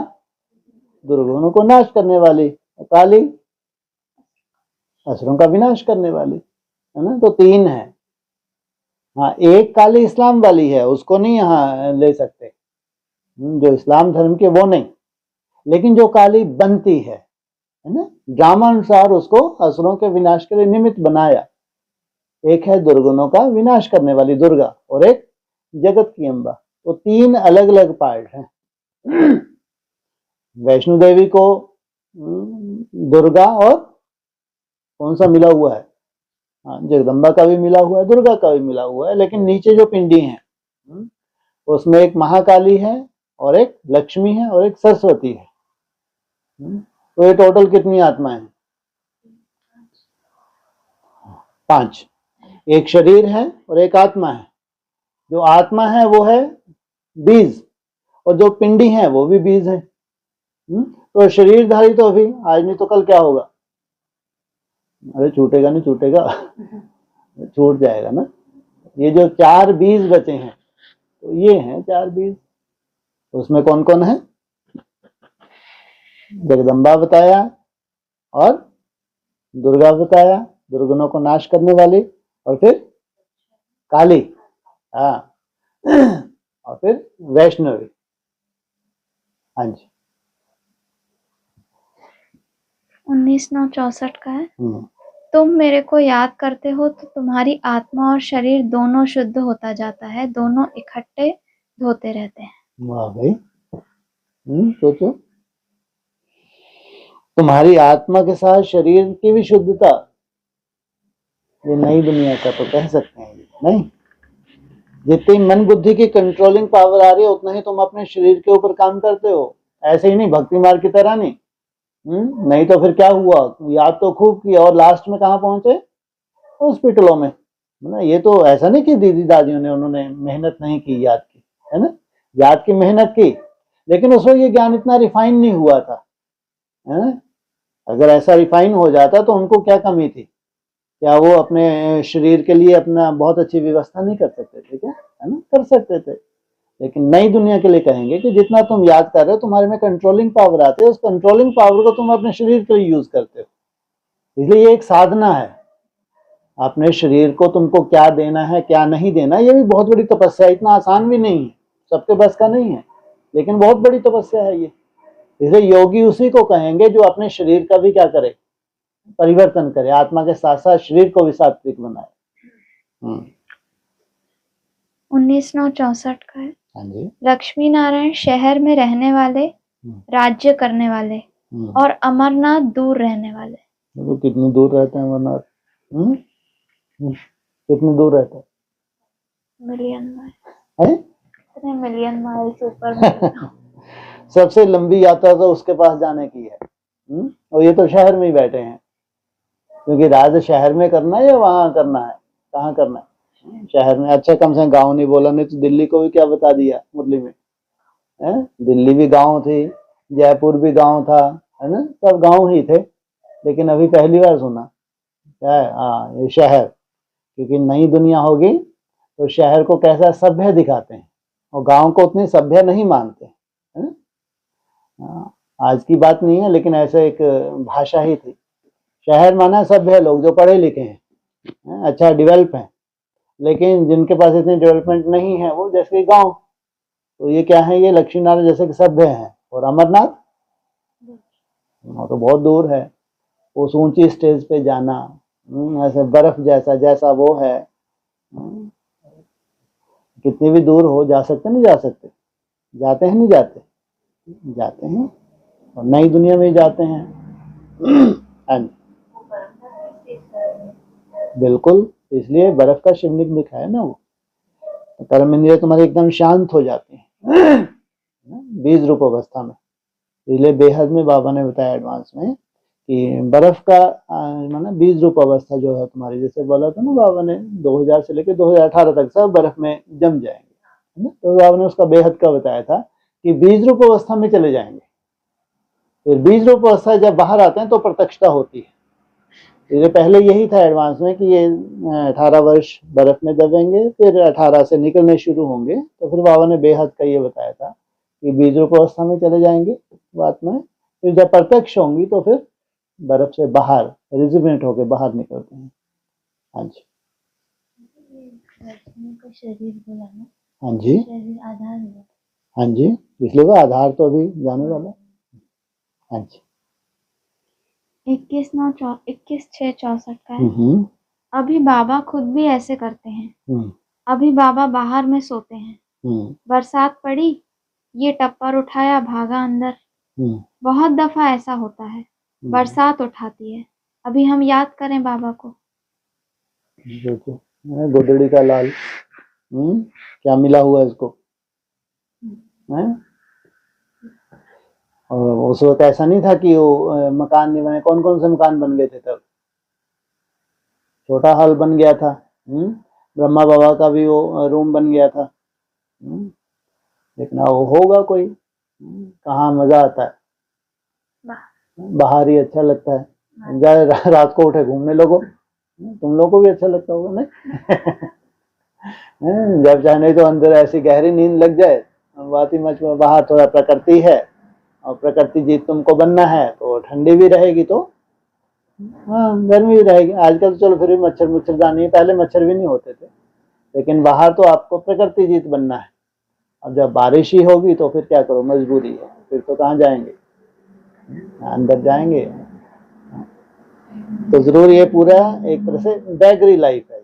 A: दुर्गुणों को नाश करने वाली, काली असुरों का विनाश करने वाली, है ना, तो तीन है। हाँ, एक काली इस्लाम वाली है, उसको नहीं यहाँ ले सकते, जो इस्लाम धर्म के वो नहीं, लेकिन जो काली बनती है ना, ड्रामा अनुसार उसको असुरों के विनाश के लिए निमित्त बनाया। एक है दुर्गुणों का विनाश करने वाली दुर्गा, और एक जगत की अम्बा, तो तीन अलग अलग पार्ट हैं। वैष्णो देवी को दुर्गा और कौन सा मिला हुआ है, जगदम्बा का भी मिला हुआ है, दुर्गा का भी मिला हुआ है, लेकिन नीचे जो पिंडी है उसमें एक महाकाली है और एक लक्ष्मी है और एक सरस्वती है। तो ये टोटल कितनी आत्माएं हैं? 5। एक शरीर है और एक आत्मा है। जो आत्मा है वो है बीज, और जो पिंडी है वो भी बीज है। तो शरीरधारी तो अभी आज नहीं तो कल क्या होगा? अरे छूटेगा नहीं, छूटेगा छूट जाएगा ना। ये जो 4 बीज बचे हैं, तो ये हैं 4 बीज। तो उसमें कौन कौन है? जगदम्बा बताया और दुर्गा बताया, दुर्गुणों को नाश करने वाली, और फिर काली, हाँ, और फिर वैष्णवी। हाँ जी।
C: 1964 का है। तुम मेरे को याद करते हो तो तुम्हारी आत्मा और शरीर दोनों शुद्ध होता जाता है, दोनों इकट्ठे धोते रहते हैं।
A: वाह भाई। सोचो, तुम्हारी आत्मा के साथ शरीर की भी शुद्धता, ये नई दुनिया का तो कह सकते हैं। नहीं, जितनी मन बुद्धि की कंट्रोलिंग पावर आ रही है उतना ही तुम अपने शरीर के ऊपर काम करते हो। ऐसे ही नहीं भक्ति मार्ग की तरह नहीं। नहीं तो फिर क्या हुआ? याद तो खूब किया और लास्ट में कहाँ पहुंचे? हॉस्पिटलों में। ना, ये तो ऐसा नहीं कि दीदी दादियों ने उन्होंने मेहनत नहीं की याद की, है ना? याद की मेहनत की, लेकिन उस वक्त ये ज्ञान इतना रिफाइन नहीं हुआ था, है ना? अगर ऐसा रिफाइन हो जाता तो उनको क्या कमी थी? क्या वो अपने शरीर के लिए अपना बहुत अच्छी व्यवस्था नहीं कर सकते थे क्या? है ना, कर सकते थे। लेकिन नई दुनिया के लिए कहेंगे कि जितना तुम याद कर रहे हो तुम्हारे में कंट्रोलिंग पावर आती है, उस कंट्रोलिंग पावर को तुम अपने शरीर के लिए यूज करते हो। इसलिए ये एक साधना है। अपने शरीर को तुमको क्या देना है क्या नहीं देना, ये भी बहुत बड़ी तपस्या है। इतना आसान भी नहीं है, सबके बस का नहीं है, लेकिन बहुत बड़ी तपस्या है ये। इसलिए योगी उसी को कहेंगे जो अपने शरीर का भी क्या करे, परिवर्तन करे, आत्मा के साथ साथ शरीर को भी सात्विक बनाए।
C: 1964 का है।
A: हाँ जी।
C: लक्ष्मी नारायण शहर में रहने वाले, राज्य करने वाले, और अमरनाथ दूर रहने वाले।
A: तो कितनी दूर रहते हैं अमरनाथ? कितनी दूर रहते हैं?
C: Million mile. कितने मिलियन माइल्स ऊपर।
A: सबसे लंबी यात्रा तो उसके पास जाने की है। और ये तो शहर में ही बैठे हैं, क्योंकि राज शहर में करना है या वहां करना है? कहाँ करना है? शहर में। अच्छा, कम से कम गाँव नहीं बोला, नहीं तो दिल्ली को भी क्या बता दिया मुरली में। दिल्ली भी गाँव थी, जयपुर भी गाँव था, है ना, सब गाँव ही थे। लेकिन अभी पहली बार सुना क्या है? हाँ, ये शहर। क्योंकि नई दुनिया होगी तो शहर को कैसा सभ्य दिखाते हैं और गांव को उतनी सभ्य नहीं मानते, है ना? आज की बात नहीं है, लेकिन ऐसे एक भाषा ही थी। शहर माना सभ्य लोग जो पढ़े लिखे हैं, अच्छा डेवलप हैं। लेकिन जिनके पास इतनी डेवलपमेंट नहीं है वो जैसे गांव, तो ये क्या है? ये लक्ष्मी नारायण जैसे कि सभ्य हैं। और अमरनाथ तो बहुत दूर है। उस ऊंची स्टेज पे जाना, ऐसे बर्फ जैसा जैसा वो है, कितनी भी दूर हो, जा सकते नहीं जा सकते? जाते हैं नहीं जाते? जाते हैं, और नई दुनिया में जाते हैं। बिल्कुल, इसलिए बर्फ का शिवलिंग दिखा है ना वो। कर्म इंद्रिय तुम्हारे एकदम शांत हो जाते हैं बीज रूप अवस्था में। इसलिए बेहद में बाबा ने बताया एडवांस में कि बर्फ का माना बीज रूप अवस्था जो है तुम्हारी, जैसे बोला था ना बाबा ने 2000 से लेकर 2018 तक सब बर्फ में जम जाएंगे, है ना। तो बाबा ने उसका बेहद का बताया था कि बीज रूप अवस्था में चले जाएंगे। फिर बीज रूप अवस्था जब बाहर आते हैं तो प्रत्यक्षता होती है। इसलिए पहले यही था एडवांस में कि ये 18 वर्ष बर्फ में दबेंगे, फिर 18 से निकलने शुरू होंगे। तो फिर बाबा ने बेहद का ये बताया था कि बीज रूप अवस्था में चले जाएंगे बात में। फिर जब प्रत्यक्ष होंगी तो फिर बर्फ से बाहर रिजुवेट होके बाहर निकलते हैं। हाँ जी।
C: शरीर बोला ना?
A: हाँ जी,
C: शरीर आधार है।
A: हाँ जी, इसलिए वो आधार तो अभी जाने वाला। हाँ जी।
C: 21/6/64 का है। अभी बाबा खुद भी ऐसे करते हैं। अभी बाबा बाहर में सोते हैं। बरसात पड़ी, ये टप्पर उठाया, भागा अंदर। बहुत दफा ऐसा होता है, बरसात उठाती है। अभी हम याद करें बाबा को।
A: गोदड़ी का लाल, क्या मिला हुआ इसको, है? और उस वक्त ऐसा नहीं था कि वो मकान नहीं बने। कौन कौन से मकान बन गए थे तब? छोटा हॉल बन गया था, ब्रह्मा बाबा का भी वो रूम बन गया था। लेकिन वो होगा कोई, कहाँ मजा आता है, बाहर ही अच्छा लगता है। जाए रात को उठे घूमने लोगों, तुम लोगों को भी अच्छा लगता होगा नहीं? जब चाहे, नहीं तो अंदर ऐसी गहरी नींद लग जाए, बात ही मच। बाहर थोड़ा प्रकृति है और प्रकृति जीत तुमको बनना है तो ठंडी भी रहेगी, तो हाँ गर्मी भी रहेगी। आजकल तो चलो फिर भी मच्छरदानी है, पहले मच्छर भी नहीं होते थे, लेकिन बाहर तो आपको प्रकृति जीत बनना है। अब जब बारिश ही होगी तो फिर क्या करो, मजबूरी है, फिर तो कहाँ जाएंगे, अंदर जाएंगे। तो जरूर ये पूरा एक तरह से बैगरी लाइफ है।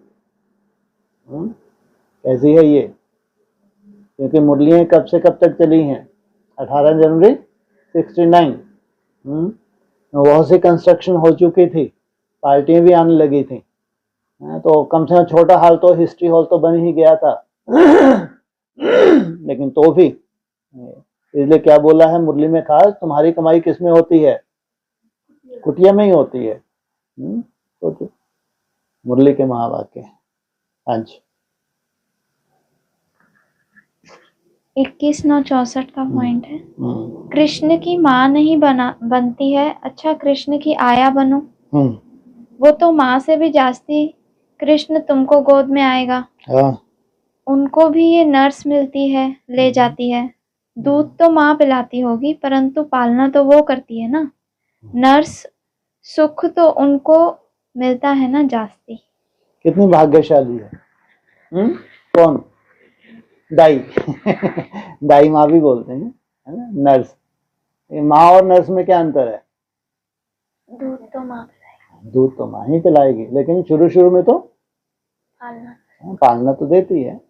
A: कैसी है ये? क्योंकि मुरलियाँ कब से कब तक चली हैं? 18 जनवरी 69। बहुत सी कंस्ट्रक्शन हो चुकी थी, पार्टियां भी आने लगी थी, तो कम से कम छोटा हॉल तो, हिस्ट्री हॉल तो बन ही गया था। लेकिन तो भी, इसलिए क्या बोला है मुरली में खास, तुम्हारी कमाई किस में होती है? कुटिया में ही होती है। तो मुरली के महावाक्य। हाँ जी,
C: 21/9/64 का पॉइंट है। कृष्ण की माँ नहीं बनती है, अच्छा कृष्ण की आया बनो। वो तो माँ से भी जास्ती कृष्ण तुमको गोद में आएगा। उनको भी ये नर्स मिलती है, ले जाती है। दूध तो माँ पिलाती होगी, परंतु पालना तो वो करती है ना। नर्स सुख तो उनको मिलता है ना जास्ती।
A: कितनी भाग्यशाली है। कौन? दाई। दाई माँ भी बोलते हैं, है ना, नर्स। माँ और नर्स में क्या अंतर है?
C: दूध तो माँ पिलाएगी।
A: दूध तो माँ ही पिलाएगी, लेकिन शुरू शुरू में तो पालना तो देती है।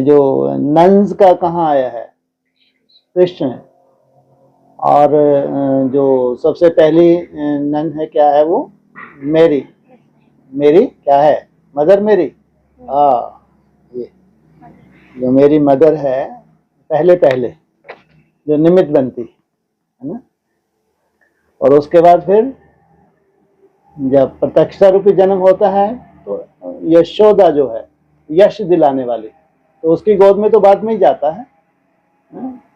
A: जो नन्स का कहाँ आया है? कृष्ण। और जो सबसे पहली नन है, क्या है वो? मेरी। मेरी क्या है? मदर मेरी। ये जो मेरी मदर है, पहले पहले जो निमित्त बनती है ना, और उसके बाद फिर जब प्रत्यक्षता रूपी जन्म होता है तो यशोदा जो है, यश दिलाने वाली, तो उसकी गोद में तो बाद में ही जाता है,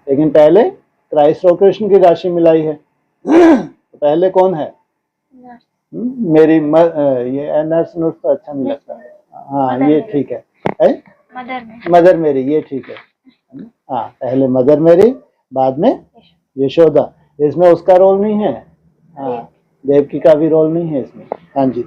A: लेकिन पहले क्राइस्ट और कृष्ण की राशि मिलाई है। तो पहले कौन है? मेरी ये नर्स तो अच्छा नहीं लगता। हाँ ये ठीक है, मदर मेरी, ये ठीक है। हाँ पहले मदर मेरी, बाद में यशोदा। इसमें उसका रोल नहीं है, हाँ देवकी का भी रोल नहीं है इसमें। हाँ जी,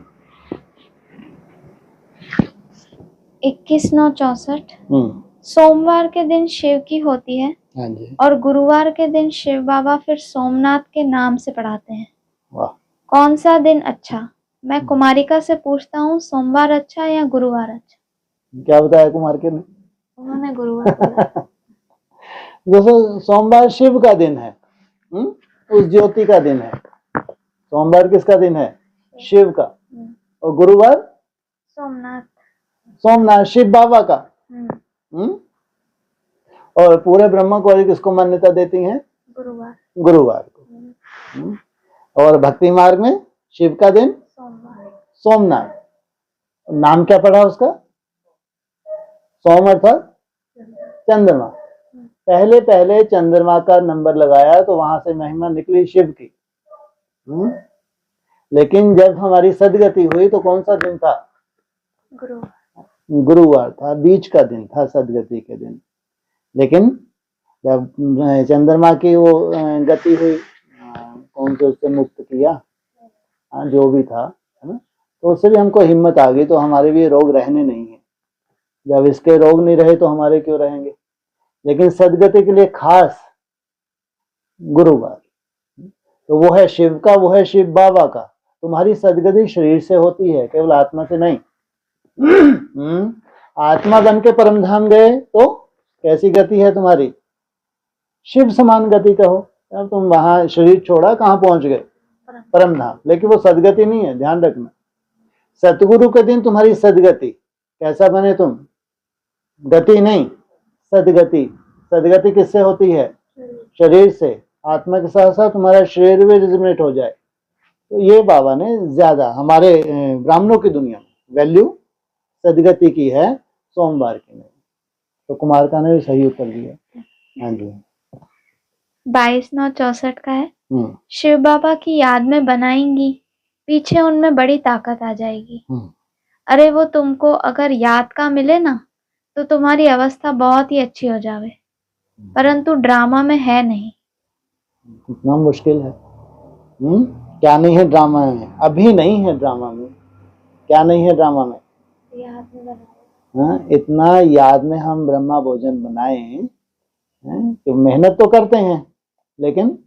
C: 21/9/64। सोमवार के दिन शिव की होती है।
A: हाँ जी।
C: और गुरुवार के दिन शिव बाबा फिर सोमनाथ के नाम से पढ़ाते हैं।
A: वाह।
C: कौन सा दिन अच्छा? मैं कुमारिका से पूछता हूँ, सोमवार अच्छा या गुरुवार अच्छा?
A: क्या बताया कुमारिका ने?
C: उन्होंने गुरुवार बोला।
A: दोस्तों सोमवार शिव का दिन है, उस ज्योति का दिन है। सोमवार किसका दिन है? शिव का। और गुरुवार सोमनाथ शिव बाबा का। और पूरे ब्रह्मा कुमारी किसको मान्यता देती हैं? गुरुवार को। और भक्ति मार्ग में शिव का दिन सोमनाथ। नाम क्या पड़ा उसका? सोम अर्थात चंद्रमा। पहले पहले चंद्रमा का नंबर लगाया तो वहां से महिमा निकली शिव की। लेकिन जब हमारी सदगति हुई तो कौन सा दिन था? गुरुवार था, बीच का दिन था सदगति के दिन। लेकिन जब चंद्रमा की वो गति हुई, कौन से उससे मुक्त किया, जो भी था, है ना, तो उससे भी हमको हिम्मत आ गई, तो हमारे भी रोग रहने नहीं है। जब इसके रोग नहीं रहे तो हमारे क्यों रहेंगे? लेकिन सदगति के लिए खास गुरुवार, तो वो है शिव का, वो है शिव बाबा का। तुम्हारी सदगति शरीर से होती है, केवल आत्मा से नहीं। आत्मा बन के परम धाम गए तो कैसी गति है तुम्हारी? शिव समान गति कहो। अब तुम वहां शरीर छोड़ा, कहाँ पहुंच गए? परम धाम। लेकिन वो सदगति नहीं है, ध्यान रखना। सतगुरु के दिन तुम्हारी सदगति। कैसा बने तुम? गति नहीं, सदगति। सदगति किससे होती है? शरीर से। आत्मा के साथ साथ तुम्हारा शरीर भी रिजोनेट हो जाए। तो ये बाबा ने ज्यादा हमारे ब्राह्मणों की दुनिया में वैल्यू सदगति की है, सोमवार की नहीं। तो कुमार का ने भी सही उत्तर दिया। हाँ जी।
C: 22/9/64 का है, शिव बाबा की याद में बनाएंगी, पीछे उनमें बड़ी ताकत आ जाएगी। अरे वो तुमको अगर याद का मिले ना तो तुम्हारी अवस्था बहुत ही अच्छी हो जावे, परंतु ड्रामा में है नहीं।
A: कितना मुश्किल है। क्या नहीं है ड्रामा में? अभी नहीं है ड्रामा में। क्या नहीं है ड्रामा में?
C: याद में बनाए।
A: हाँ, इतना याद में हम ब्रह्मा भोजन बनाए तो मेहनत तो करते हैं, लेकिन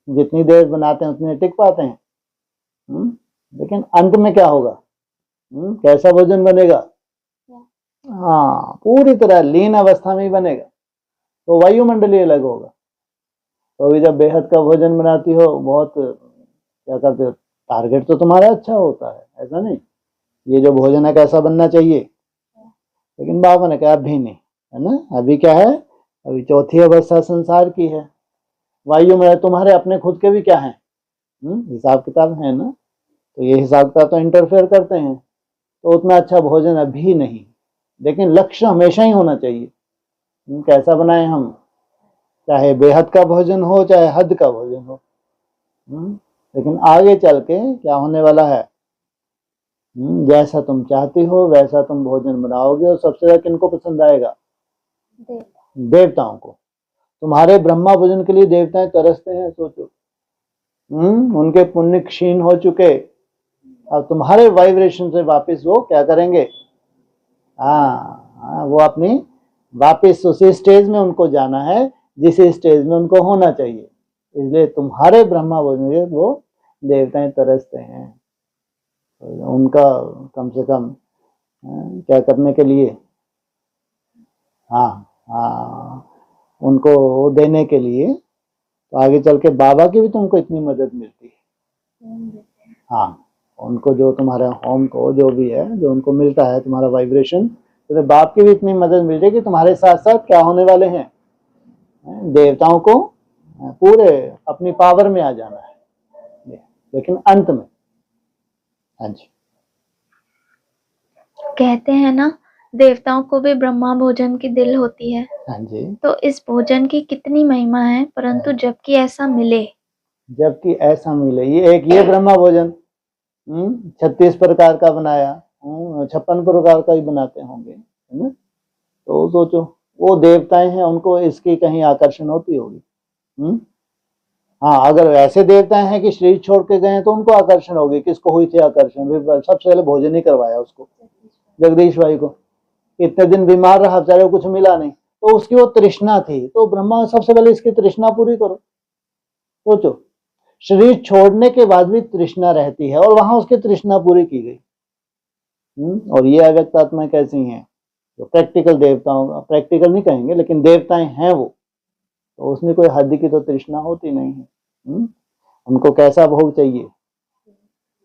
A: जितनी देर बनाते हैं उतने टिक पाते हैं। लेकिन अंत में क्या होगा? कैसा भोजन बनेगा? हाँ, पूरी तरह लीन अवस्था में ही बनेगा, तो वायुमंडली अलग होगा। तो अभी जब बेहद का भोजन बनाती हो, बहुत क्या करते हो, टारगेट तो तुम्हारा अच्छा होता है, ऐसा नहीं ये जो भोजन है कैसा बनना चाहिए, लेकिन बाबा ने कहा अभी नहीं, है ना। अभी क्या है? अभी चौथी अवस्था संसार की है। वायु में तुम्हारे अपने खुद के भी क्या है, हिसाब किताब है ना। तो ये हिसाब किताब तो इंटरफेयर करते हैं, तो उतना अच्छा भोजन अभी नहीं, लेकिन लक्ष्य हमेशा ही होना चाहिए। कैसा बनाए हम, चाहे बेहद का भोजन हो चाहे हद का भोजन हो, लेकिन आगे चल के क्या होने वाला है, जैसा तुम चाहती हो वैसा तुम भोजन बनाओगे। और सबसे ज्यादा किनको पसंद आएगा? देवताओं को। तुम्हारे ब्रह्मा भोजन के लिए देवताएं तरसते हैं, सोचो। उनके पुण्य क्षीण हो चुके, अब तुम्हारे वाइब्रेशन से वापस वो क्या करेंगे? वो अपनी वापस उसी स्टेज में उनको जाना है जिस स्टेज में उनको होना चाहिए। इसलिए तुम्हारे ब्रह्मा भोजन के वो देवताएं तरसते हैं। तो उनका कम से कम क्या करने के लिए, उनको देने के लिए, तो आगे चल के बाबा की भी तुमको इतनी मदद मिलती है। उनको जो तुम्हारा होम को जो भी है जो उनको मिलता है तुम्हारा वाइब्रेशन, तो बाप की भी इतनी मदद मिल जाएगी। तुम्हारे साथ साथ क्या होने वाले हैं, देवताओं को पूरे अपनी पावर में आ जाना है, लेकिन अंत में। हाँ जी।
C: कहते हैं ना, देवताओं को भी ब्रह्मा भोजन की दिल होती है।
A: हाँ जी।
C: तो इस भोजन की कितनी महिमा है, परंतु जबकि ऐसा मिले, ये ब्रह्मा भोजन 36 प्रकार का बनाया, 56 प्रकार का ही बनाते होंगे, है ना। तो सोचो वो देवताएं हैं, उनको इसकी कहीं आकर्षण होती होगी। अगर ऐसे देवताएं हैं कि शरीर छोड़ के गए तो उनको आकर्षण होगी। किसको हुई थी आकर्षण? सबसे पहले भोजन ही करवाया उसको, जगदीश भाई को। इतने दिन बीमार रहा, बेचारे को कुछ मिला नहीं, तो उसकी वो तृष्णा थी। तो ब्रह्मा सबसे पहले इसकी तृष्णा पूरी करो। सोचो, शरीर छोड़ने के बाद भी तृष्णा रहती है, और वहां उसकी तृष्णा पूरी की गई। और ये अव्यक्त आत्मा कैसी हैं, जो प्रैक्टिकल देवताओं का, प्रैक्टिकल नहीं कहेंगे लेकिन देवताएं हैं वो, तो उसमें कोई हद की तो तृष्णा होती नहीं है। उनको कैसा भोग चाहिए?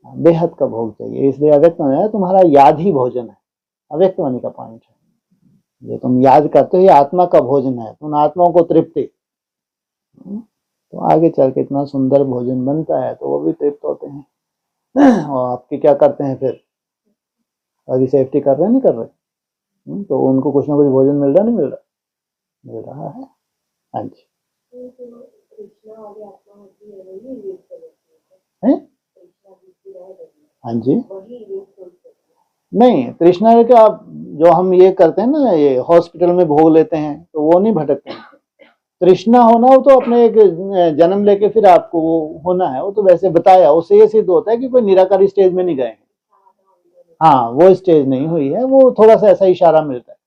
C: बेहद का भोग चाहिए। इसलिए अव्यक्त है तुम्हारा याद ही भोजन है। अव्यक्त वाणी का पॉइंट है, जो तुम याद करते हो ये आत्मा का भोजन है, उन आत्माओं को तृप्ति। तो आगे चल के इतना सुंदर भोजन बनता है तो वो भी तृप्त होते हैं। और आपके क्या करते हैं फिर? अभी सेफ्टी कर रहे नहीं कर रहे, तो उनको कुछ ना कुछ भोजन मिल रहा नहीं मिल रहा? मिल रहा है। हाँ जी। हाँ जी। नहीं, तृष्णा का जो हम ये करते हैं ना, ये हॉस्पिटल में भोग लेते हैं, तो वो नहीं भटकते हैं। तृष्णा होना वो तो अपने एक जन्म लेके फिर आपको वो होना है, वो तो वैसे बताया, उससे ये सिद्ध होता है कि कोई निराकारी स्टेज में नहीं गए। वो स्टेज नहीं हुई है, वो थोड़ा सा ऐसा इशारा मिलता है।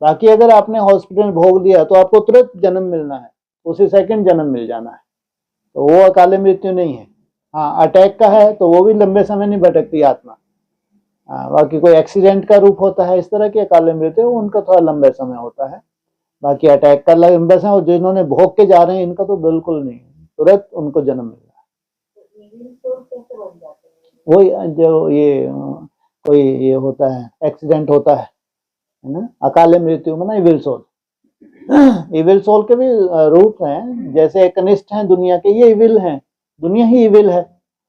C: बाकी अगर आपने हॉस्पिटल में भोग दिया तो आपको तुरंत जन्म मिलना है, उसी सेकंड जन्म मिल जाना है, तो वो अकाले मृत्यु नहीं है। अटैक का है तो वो भी लंबे समय नहीं भटकती आत्मा। बाकी कोई एक्सीडेंट का रूप होता है, इस तरह के अकाले मृत्यु, उनका थोड़ा लंबे समय होता है। बाकी अटैक का लंबे समय, जिन्होंने भोग के जा रहे हैं इनका तो बिल्कुल नहीं, तुरंत उनको जन्म मिल रहा है। वही जो ये कोई ये होता है, एक्सीडेंट होता है ना, अकाले मृत्यु में ना विल सोल,
A: इविल सोल के भी रूप हैं, जैसे एकनिष्ठ हैं दुनिया के, ये इविल हैं, दुनिया ही इविल है।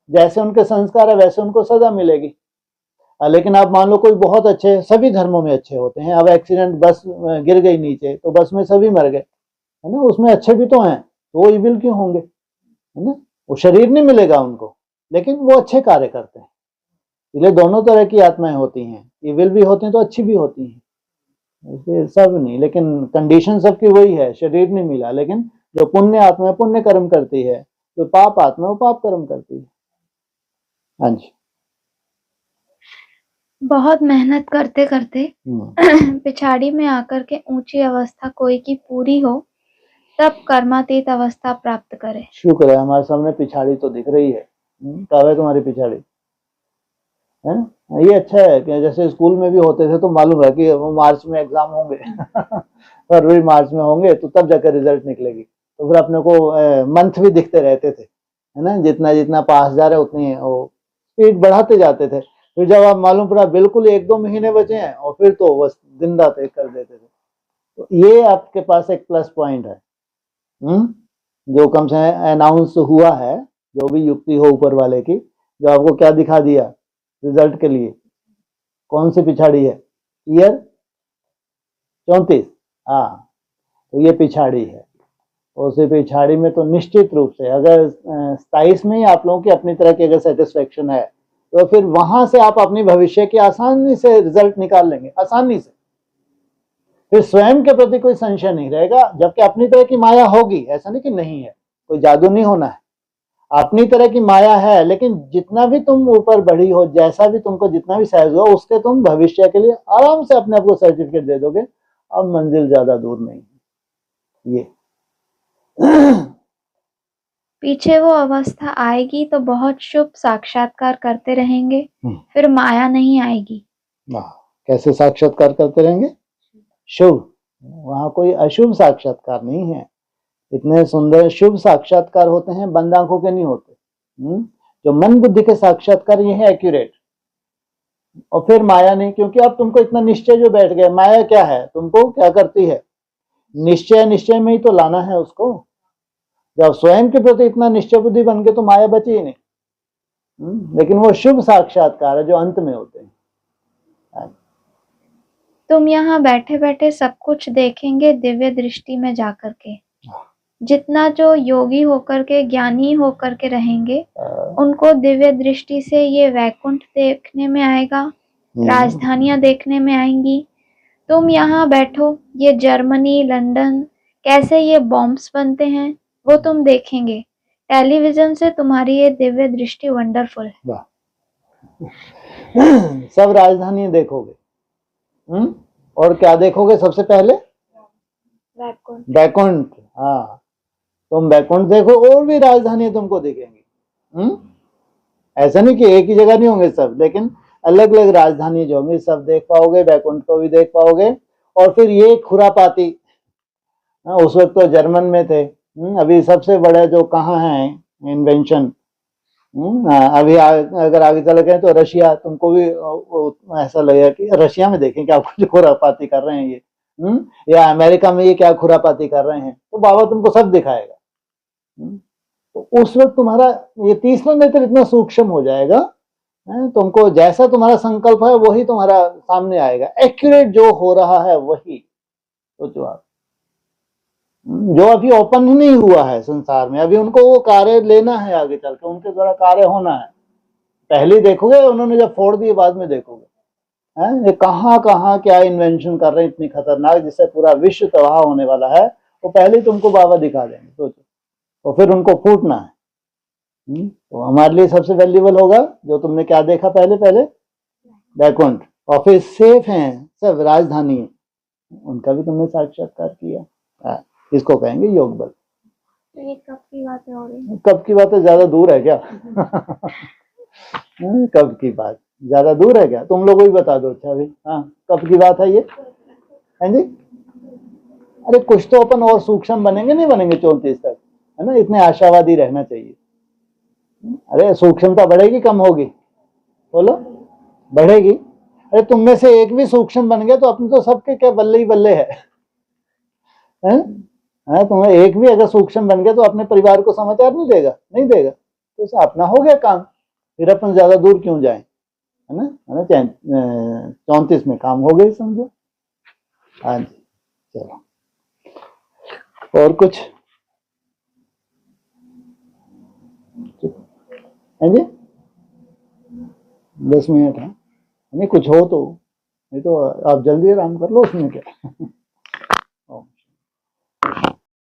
A: जैसे उनके संस्कार है वैसे उनको सजा मिलेगी। लेकिन आप मान लो कोई बहुत अच्छे, सभी धर्मों में अच्छे होते हैं, अब एक्सीडेंट बस गिर गई नीचे तो बस में सभी मर गए, है ना, उसमें अच्छे भी तो हैं, तो वो इविल क्यों होंगे, है ना, वो शरीर नहीं मिलेगा उनको, लेकिन वो अच्छे कार्य करते हैं। इसलिए दोनों तरह की आत्माएं होती हैं, इविल भी होती हैं तो अच्छी भी होती हैं, इसलिए सब नहीं, लेकिन कंडीशन सबकी वही है, शरीर नहीं मिला। लेकिन जो पुण्य आत्मा पुण्य कर्म करती है, जो पाप आत्मा वो पाप कर्म करती है। हाँ जी।
C: बहुत मेहनत करते करते पिछाड़ी में आकर के ऊंची अवस्था कोई की पूरी हो, तब कर्मातीत अवस्था प्राप्त करे।
A: शुक्र है हमारे सामने पिछाड़ी तो दिख रही है। कब है तुम्हारी पिछाड़ी, है ना? ये अच्छा है कि जैसे स्कूल में भी होते थे तो मालूम है कि मार्च में एग्जाम होंगे फरवरी मार्च में होंगे, तो तब जाकर रिजल्ट निकलेगी। तो फिर अपने को मंथ भी दिखते रहते थे, है ना, जितना जितना पास जा रहे उतनी वो स्पीड बढ़ाते जाते थे। फिर जब आप मालूम पड़ा बिल्कुल 1-2 महीने बचे हैं, और फिर तो बस दिन रात एक कर देते थे। तो ये आपके पास एक प्लस पॉइंट है, जो कम से अनाउंस हुआ है, जो भी युक्ति हो ऊपर वाले की, जो आपको क्या दिखा दिया रिजल्ट के लिए। कौन सी पिछाड़ी है, ईयर 34, हाँ, तो ये पिछाड़ी है। उसी पिछाड़ी में तो निश्चित रूप से अगर 27 में ही आप लोगों की अपनी तरह की अगर सेटिस्फेक्शन है, तो फिर वहां से आप अपनी भविष्य की आसानी से रिजल्ट निकाल लेंगे, आसानी से। फिर स्वयं के प्रति कोई संशय नहीं रहेगा, जबकि अपनी तरह की माया होगी, ऐसा नहीं कि नहीं है, कोई जादू नहीं होना है, अपनी तरह की माया है। लेकिन जितना भी तुम ऊपर बढ़ी हो, जैसा भी तुमको जितना भी सहज हो, उसके तुम भविष्य के लिए आराम से अपने आप को सर्टिफिकेट दे दोगे। अब मंजिल ज्यादा दूर नहीं है ये।
C: पीछे वो अवस्था आएगी तो बहुत शुभ साक्षात्कार करते रहेंगे, फिर माया नहीं आएगी।
A: कैसे साक्षात्कार करते रहेंगे? शुभ, वहां कोई अशुभ साक्षात्कार नहीं है। इतने सुंदर शुभ साक्षात्कार होते हैं, बंद आंखों के नहीं होते। जो मन बुद्धि के साक्षात्कार ये है एक्यूरेट। और फिर माया नहीं, क्योंकि अब तुमको इतना निश्चय जो बैठ गया। माया क्या है, तुमको क्या करती है, निश्चय, निश्चय में ही तो लाना है उसको। जब स्वयं के प्रति इतना निश्चय बुद्धि बन गए तो माया बची ही नहीं। लेकिन वो शुभ साक्षात्कार है जो अंत में होते हैं।
C: तुम यहाँ बैठे बैठे सब कुछ देखेंगे दिव्य दृष्टि में जाकर के। जितना जो योगी होकर के, ज्ञानी होकर के रहेंगे, उनको दिव्य दृष्टि से ये वैकुंठ देखने में आएगा, राजधानियां देखने में आएंगी। तुम यहाँ बैठो, ये जर्मनी, लंदन कैसे ये बॉम्ब्स बनते हैं वो तुम देखेंगे। टेलीविजन से तुम्हारी ये दिव्य दृष्टि वंडरफुल है।
A: सब राजधानी देखोगे। और क्या देखोगे सबसे पहले? वैकुंठ। हाँ, तुम वैकुंठ देखो और भी राजधानी तुमको दिखेंगी। ऐसा नहीं कि एक ही जगह नहीं होंगे सब, लेकिन अलग अलग राजधानी जो होंगी सब देख पाओगे, वैकुंठ को भी देख पाओगे। और फिर ये खुरापाती, उस वक्त तो जर्मन में थे, अभी सबसे बड़ा जो कहाँ है इन्वेंशन, अभी अगर आगे चले गए तो रशिया, तुमको भी ऐसा लगेगा कि रशिया में देखें क्या कुछ खुरापाती कर रहे हैं ये, या अमेरिका में ये क्या खुरापाती कर रहे हैं, तो बाबा तुमको सब दिखाएगा। तो उस वक्त तुम्हारा ये तीसरा नेत्र इतना सूक्ष्म हो जाएगा, तुमको जैसा तुम्हारा संकल्प है वही तुम्हारा सामने आएगा, एक्यूरेट जो हो रहा है वही। तो जो अभी ओपन ही नहीं हुआ है संसार में, अभी उनको वो कार्य लेना है, आगे चल के उनके द्वारा कार्य होना है। पहले देखोगे उन्होंने जब फोड़ दिए, बाद में देखोगे ये कहाँ कहाँ क्या इन्वेंशन कर रहे हैं इतनी खतरनाक, जिससे पूरा विश्व तबाह होने वाला है, वो पहले ही तुमको बाबा दिखा देंगे। सोचो, तो फिर उनको फूटना है। तो हमारे लिए सबसे वैल्यूबल होगा जो तुमने क्या देखा पहले वैकुंठ, और फिर सेफ हैं सब राजधानी, उनका भी तुमने साक्षात्कार किया। इसको कहेंगे योग बल।
C: तो ये कब की बातें हो रही?
A: कब की बात है, ज्यादा दूर है क्या? कब की बात ज्यादा दूर है क्या? तुम लोगों ही बता दो। अच्छा अभी, हाँ, कब की बात है ये? हैं जी? अरे कुछ तो अपन और सूक्ष्म बनेंगे, नहीं बनेंगे 34 तक, है ना? इतने आशावादी रहना चाहिए। अरे सूक्ष्मता बढ़ेगी कम होगी? बोलो, बढ़ेगी। अरे तुम में से एक भी सूक्ष्म बन गया तो अपने तो सबके क्या बल्ले ही बल्ले है। हैं? हाँ, तुम्हें एक भी अगर सूक्ष्म बन गया तो अपने परिवार को समाचार नहीं देगा, नहीं देगा, तो उसे अपना हो गया काम, फिर अपन ज्यादा दूर क्यों जाएं, है ना। 34 में काम हो गई समझो। हाँ जी, चलो और कुछ है जी? 10 मिनट है, नहीं कुछ हो तो, नहीं तो आप जल्दी आराम कर लो, उसमें क्या।